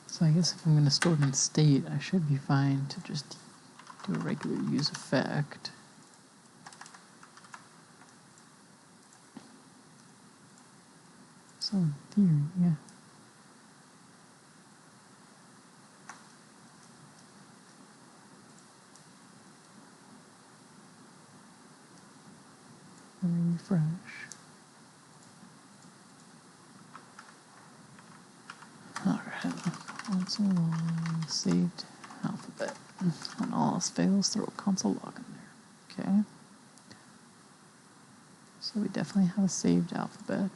So I guess if I'm going to store it in state, I should be fine to just do a regular use effect. So in theory, yeah. Refresh. Alright, console log, saved alphabet. When all else fails, throw a console log in there. Okay. So we definitely have a saved alphabet.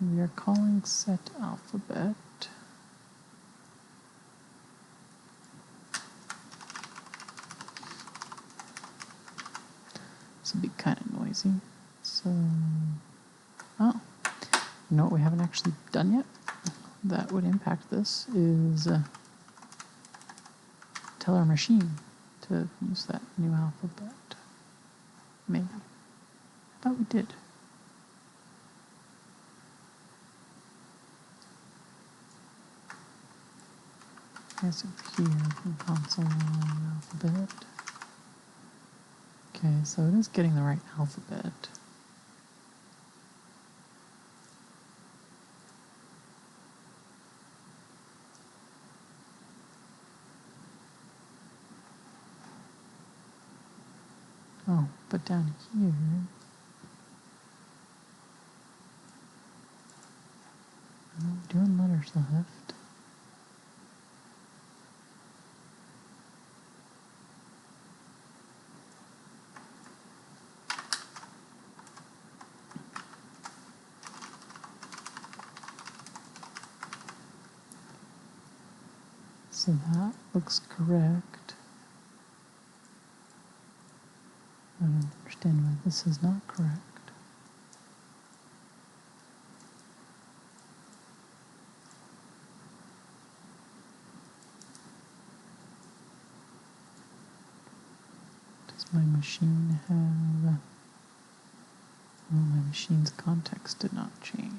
We are calling set alphabet. This will be kind of noisy. So, oh, you know what we haven't actually done yet? That would impact this is tell our machine to use that new alphabet. Maybe. I thought we did. Guess over here from console alphabet. Okay, so it is getting the right alphabet. Oh, but down here, I'm doing letters left. So that looks correct. I don't understand why this is not correct. Does my machine have... Oh, my machine's context did not change.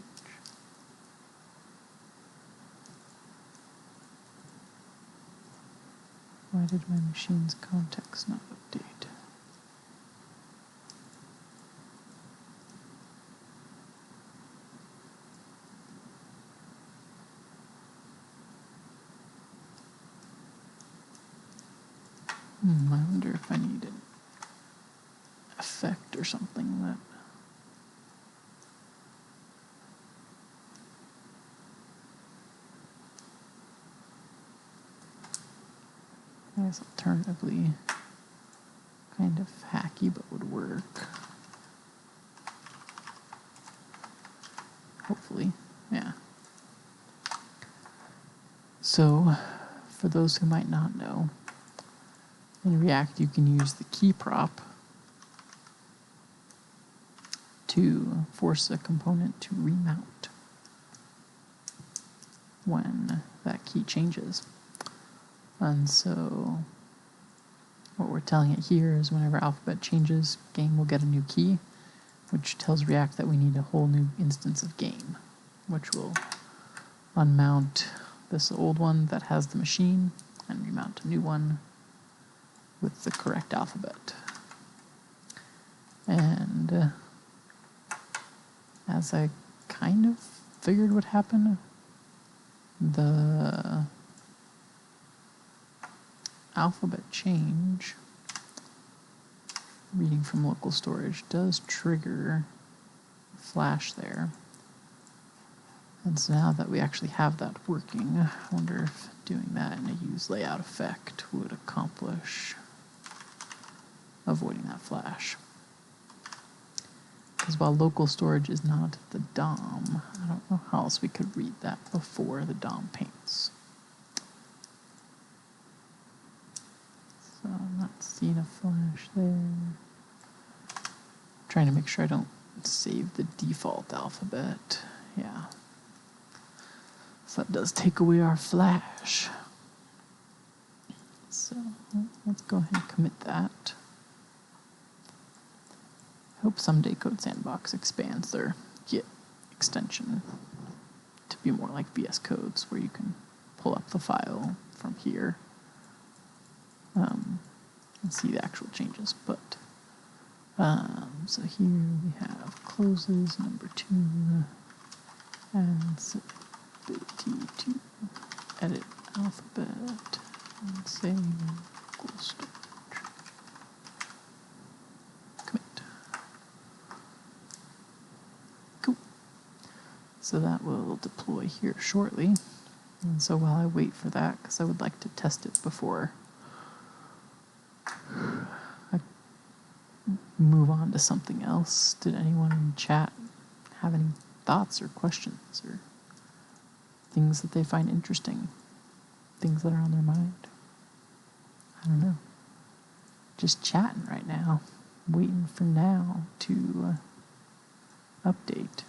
Why did my machine's context not update? I wonder if I need an effect or something that... I guess alternatively, kind of hacky, but would work. Hopefully, yeah. So, for those who might not know, in React you can use the key prop to force a component to remount when that key changes. And so what we're telling it here is whenever alphabet changes, game will get a new key, which tells React that we need a whole new instance of game, which will unmount this old one that has the machine and remount a new one with the correct alphabet. And as I kind of figured would happen, the alphabet change, reading from local storage, does trigger a flash there. And so now that we actually have that working, I wonder if doing that in a use layout effect would accomplish avoiding that flash. Because while local storage is not the DOM, I don't know how else we could read that before the DOM paints. So I'm not seeing a flash there. I'm trying to make sure I don't save the default alphabet. Yeah. So that does take away our flash. So let's go ahead and commit that. I hope someday Code Sandbox expands their Git extension to be more like VS Codes, where you can pull up the file from here and see the actual changes. But so here we have closes number 2. and set ability to edit alphabet and save equals storage. Commit. Cool. So that will deploy here shortly. And so while I wait for that, because I would like to test it before I move on to something else, did anyone in chat have any thoughts or questions or things that they find interesting, things that are on their mind? I don't know. Just chatting right now, waiting for now to update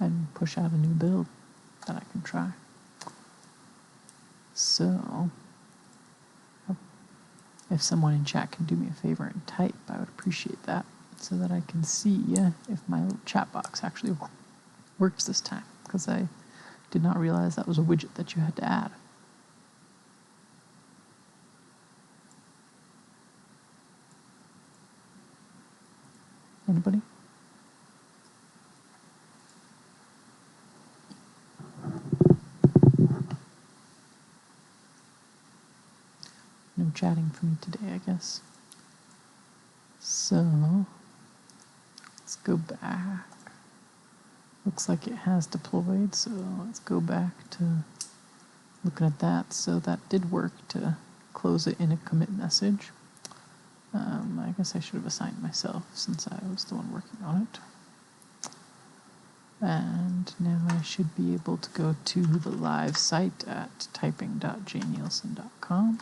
and push out a new build that I can try. So if someone in chat can do me a favor and type, I would appreciate that, so that I can see if my little chat box actually works this time, because I did not realize that was a widget that you had to add. Anybody? No chatting for me today, I guess. So let's go back. Looks like it has deployed, so let's go back to looking at that. So that did work to close it in a commit message. I guess I should have assigned myself since I was the one working on it. And now I should be able to go to the live site at typing.jnielsen.com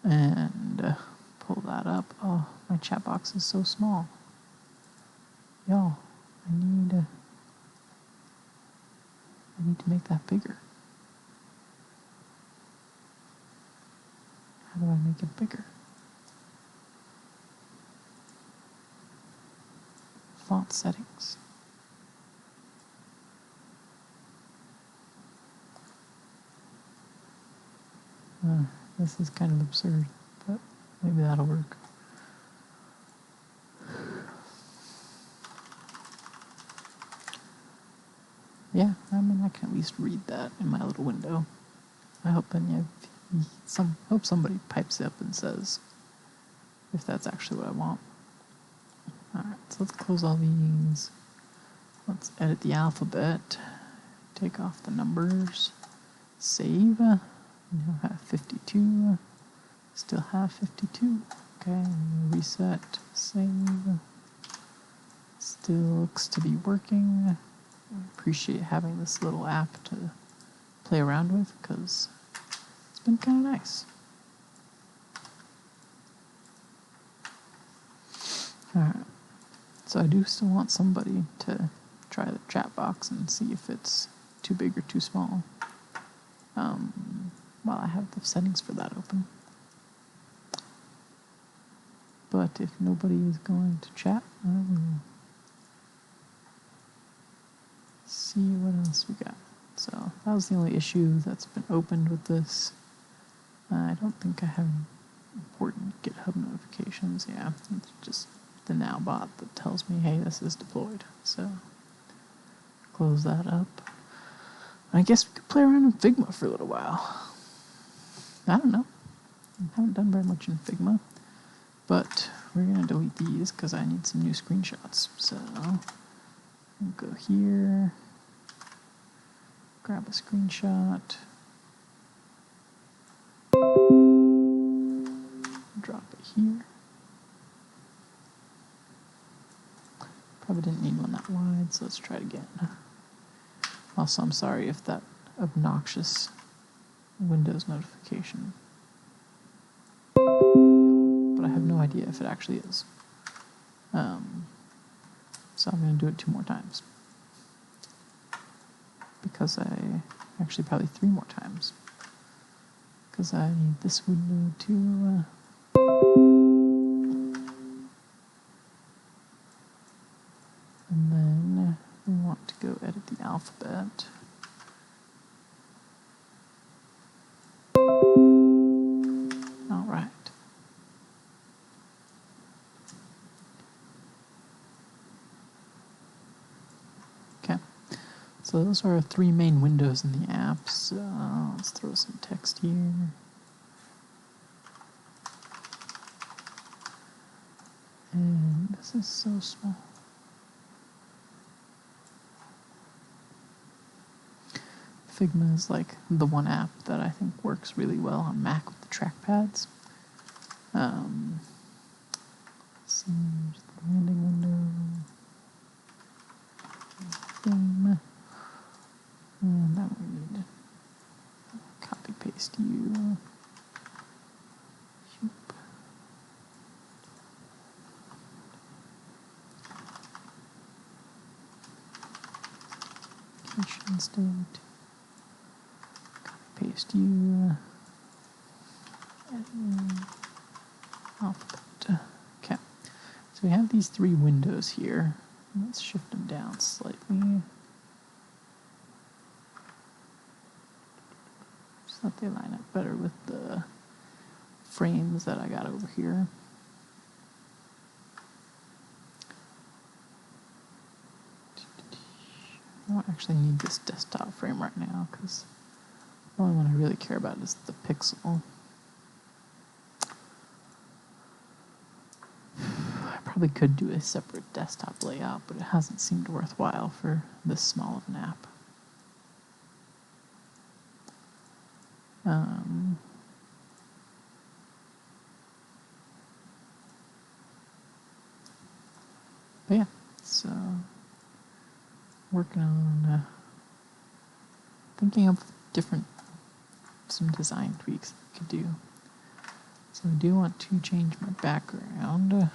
and pull that up. Oh, my chat box is so small. Y'all, I need to make that bigger. How do I make it bigger? Font settings. This is kind of absurd, but maybe that'll work. Yeah, I mean, I can at least read that in my little window. I hope hope somebody pipes up and says if that's actually what I want. Alright, so let's close all these. Let's edit the alphabet. Take off the numbers. Save. Now have 52. Still have 52. Okay, reset. Save. Still looks to be working. I appreciate having this little app to play around with, because it's been kind of nice. Alright, so I do still want somebody to try the chat box and see if it's too big or too small. While I have the settings for that open. But if nobody is going to chat, I will see what else we got. So that was the only issue that's been opened with this. I don't think I have important GitHub notifications. Yeah, it's just the now bot that tells me, hey, this is deployed. So close that up. I guess we could play around in Figma for a little while. I don't know. I haven't done very much in Figma. But we're going to delete these because I need some new screenshots. So I'll go here, grab a screenshot, drop it here. Probably didn't need one that wide, so let's try it again. Also, I'm sorry if that obnoxious Windows notification, but I have no idea if it actually is. So I'm going to do it 2 more times. Because actually probably 3 more times. Because I need this window to and then we want to go edit the alphabet. All right. So those are our three main windows in the app. So let's throw some text here. And this is so small. Figma is like the one app that I think works really well on Mac with the trackpads. So there's the landing window, theme, and now we need to copy paste you. Location state, copy paste you, alphabet. Okay, so we have these three windows here. Let's shift them down slightly so that they line up better with the frames that I got over here. I don't actually need this desktop frame right now because the only one I really care about is the pixel. I probably could do a separate desktop layout, but it hasn't seemed worthwhile for this small of an app. But yeah, so working on thinking of some design tweaks I could do. So I do want to change my background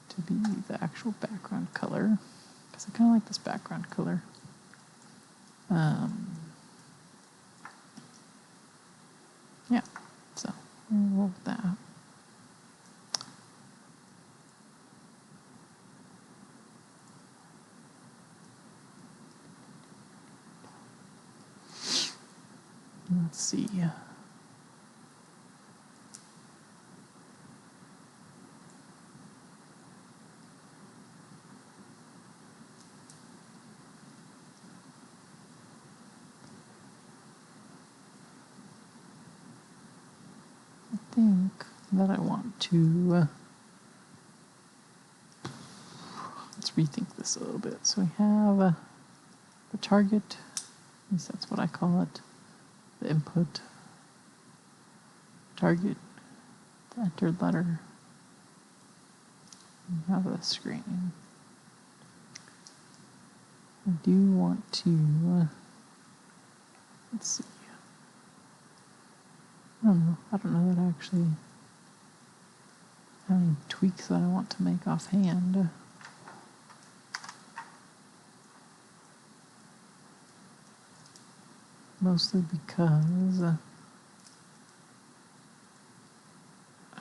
to be the actual background color, because I kind of like this background color. Yeah, so we'll roll with that. Let's see. I think that I want to let's rethink this a little bit. So we have the target, at least that's what I call it, the input, target, the entered letter, and have the screen. I do want to, let's see, I don't know that I actually have any tweaks that I want to make offhand. Mostly because I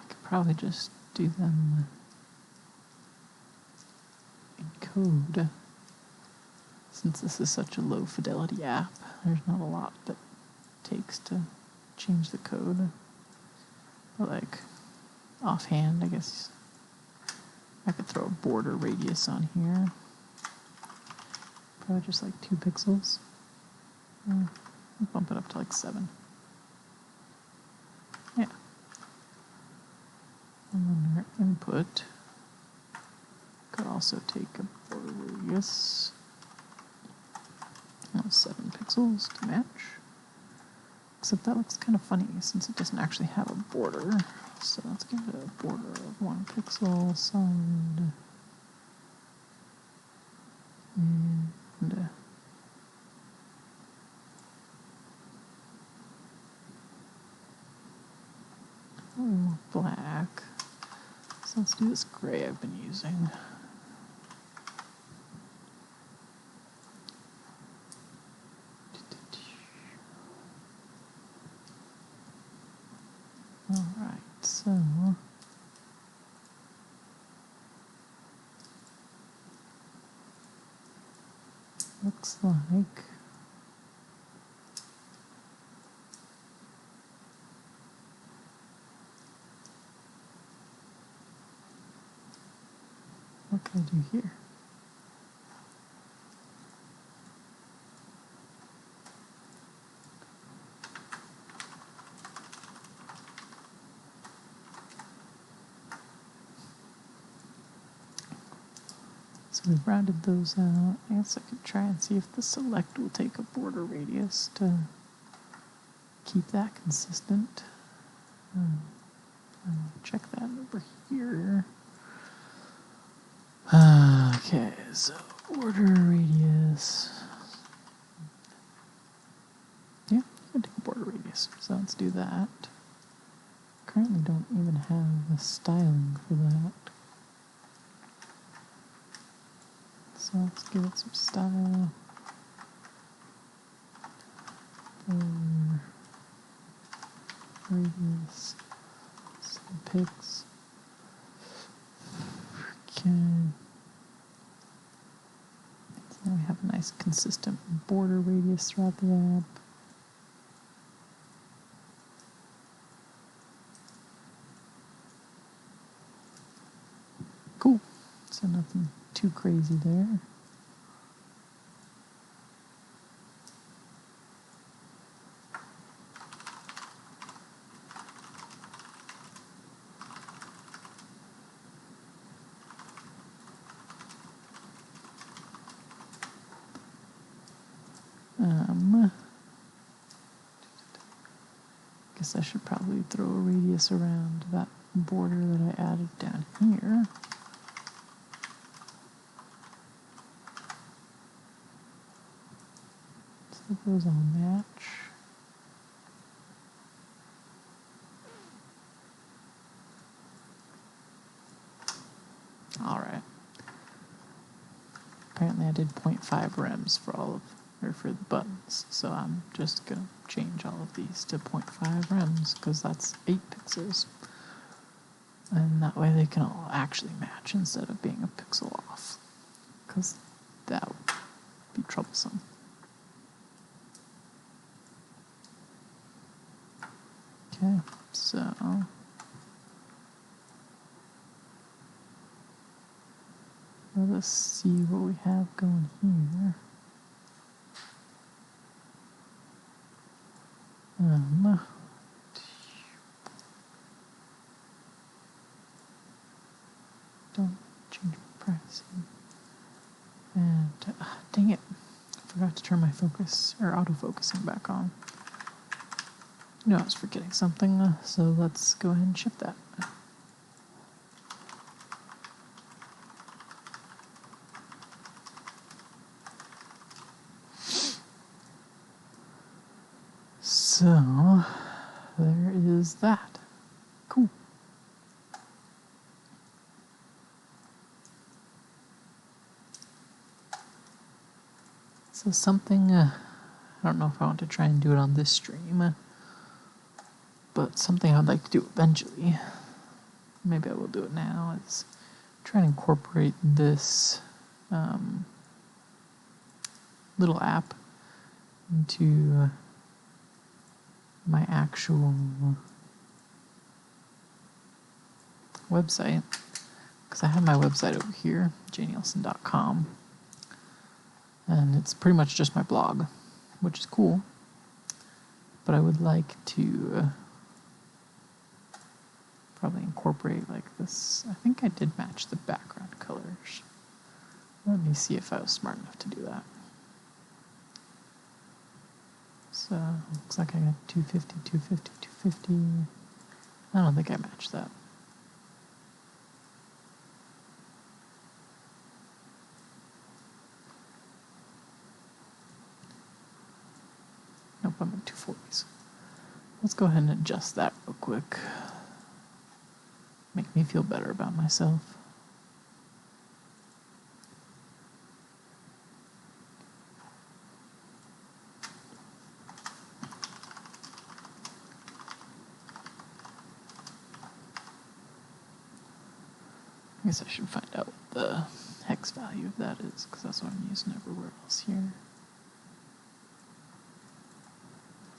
could probably just do them in code. Since this is such a low fidelity app, there's not a lot that takes to change the code. But like offhand, I guess I could throw a border radius on here. Probably just like 2 pixels. Bump it up to like 7. Yeah. And then our input could also take a border radius of 7 pixels to match. Except that looks kind of funny since it doesn't actually have a border. So let's give it a border of 1 pixel solid. And black. So let's do this gray I've been using. Alright, so looks like what can I do here? So we've rounded those out. I guess I could try and see if the select will take a border radius to keep that consistent. Check that over here. Okay, so border radius. Yeah, I can take a border radius. So let's do that. Currently don't even have a styling for that. So let's give it some style. Border radius. Some pics. Okay. So now we have a nice consistent border radius throughout the app. Cool. So nothing too crazy there. Guess I should probably throw a radius around that border that I added down here. So those all match. All right. Apparently I did 0.5 rems for all of, or for the buttons, so I'm just gonna change all of these to 0.5 rems because that's 8 pixels. And that way they can all actually match instead of being a pixel off, because that would be troublesome. Okay, so let's see what we have going here. Don't change my privacy. And dang it, I forgot to turn my focus or autofocusing back on. I was forgetting something, so let's go ahead and ship that. So there is that. Cool. So something, I don't know if I want to try and do it on this stream, but something I'd like to do eventually, maybe I will do it now, is try and incorporate this little app into my actual website, because I have my website over here, jnielsen.com, and it's pretty much just my blog, which is cool, but I would like to probably incorporate like this. I think I did match the background colors. Let me see if I was smart enough to do that. So looks like I got 250, 250, 250. I don't think I matched that. Nope, I'm at 240s. Let's go ahead and adjust that real quick. Make me feel better about myself. I guess I should find out what the hex value of that is, because that's what I'm using everywhere else here.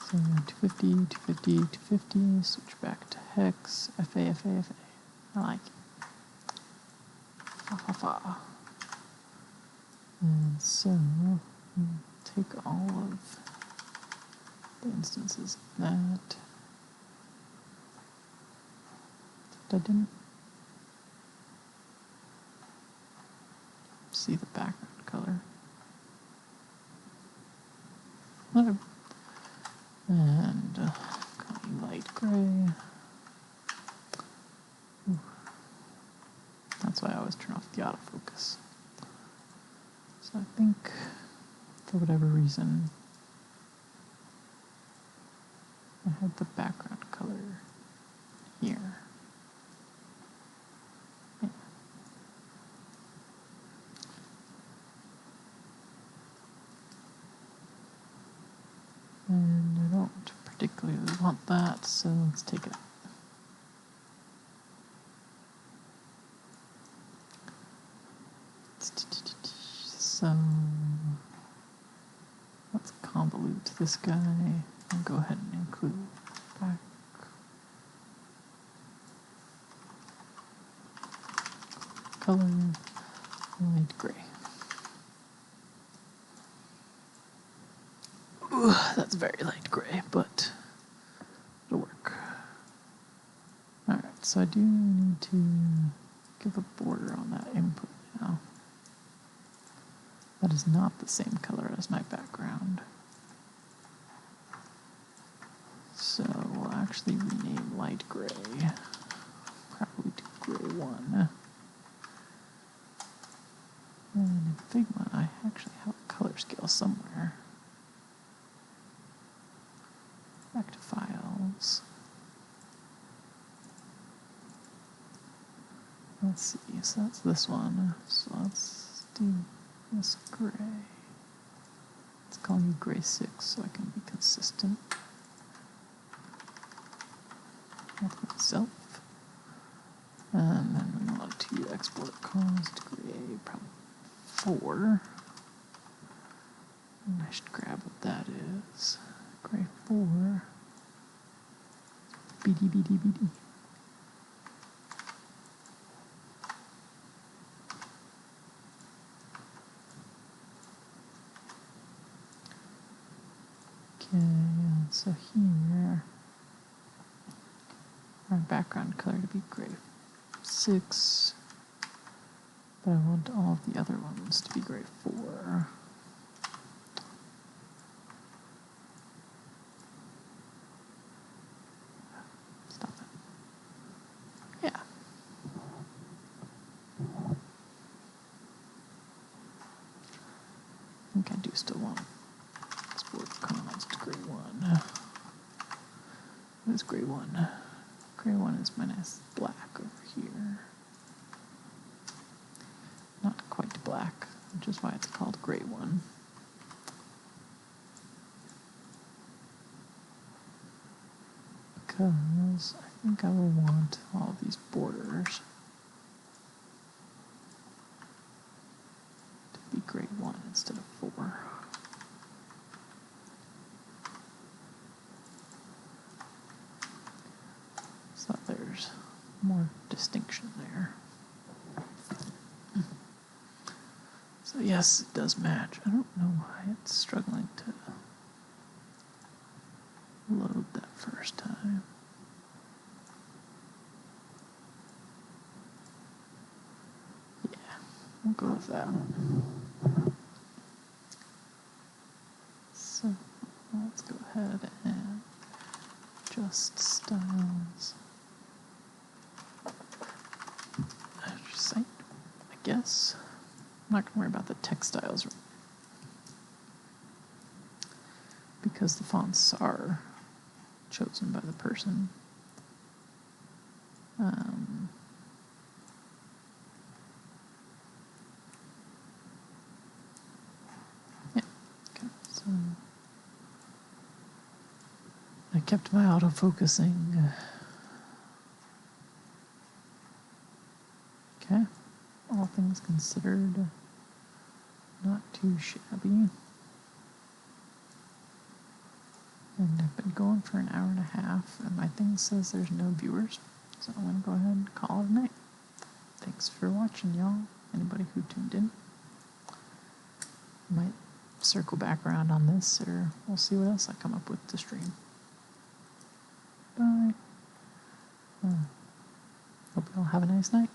So 250, 250, 250, switch back to hex, FA, FA, FA. I like it. Fa, fa, fa. And so, take all of the instances of that. I didn't. see the background color. Okay. And call you light gray. Ooh. That's why I always turn off the autofocus. So I think, for whatever reason, I had the background color here. Yeah. And I don't particularly want that, so let's take it out. So let's convolute this guy and go ahead and include back. Color light gray. Ooh, that's very light gray, but it'll work. Alright, so I do need to give a border on that input now. That is not the same color as my background. So we'll actually rename light gray, probably to gray 1. And in Figma, I actually have a color scale somewhere. Back to files. Let's see, so that's this one. So let's do this gray. Let's call you gray 6 so I can be consistent with myself. And then we want to export cost gray probably 4. And I should grab what that is. Gray 4. BD. Okay, so here, our background color to be gray 6, but I want all of the other ones to be gray 4. Stop it. Yeah. I think I do still want export const gray 1. What is gray 1? Gray 1 is my nice black over here. Not quite black, which is why it's called gray 1. Because I think I will want all these borders to be gray 1 instead of 4. So there's more distinction there. So yes, it does match. I don't know why it's struggling to load that first time. Yeah, we'll go with that. So let's go ahead and adjust styles. Site, I guess. I'm not going to worry about the text styles because the fonts are chosen by the person. Yeah, okay, so I kept my auto-focusing. Okay, all things considered, not too shabby. And I've been going for an hour and a half, and my thing says there's no viewers, so I'm going to go ahead and call it a night. Thanks for watching, y'all. Anybody who tuned in. Might circle back around on this, or we'll see what else I come up with to stream. Bye. Hope you all have a nice night.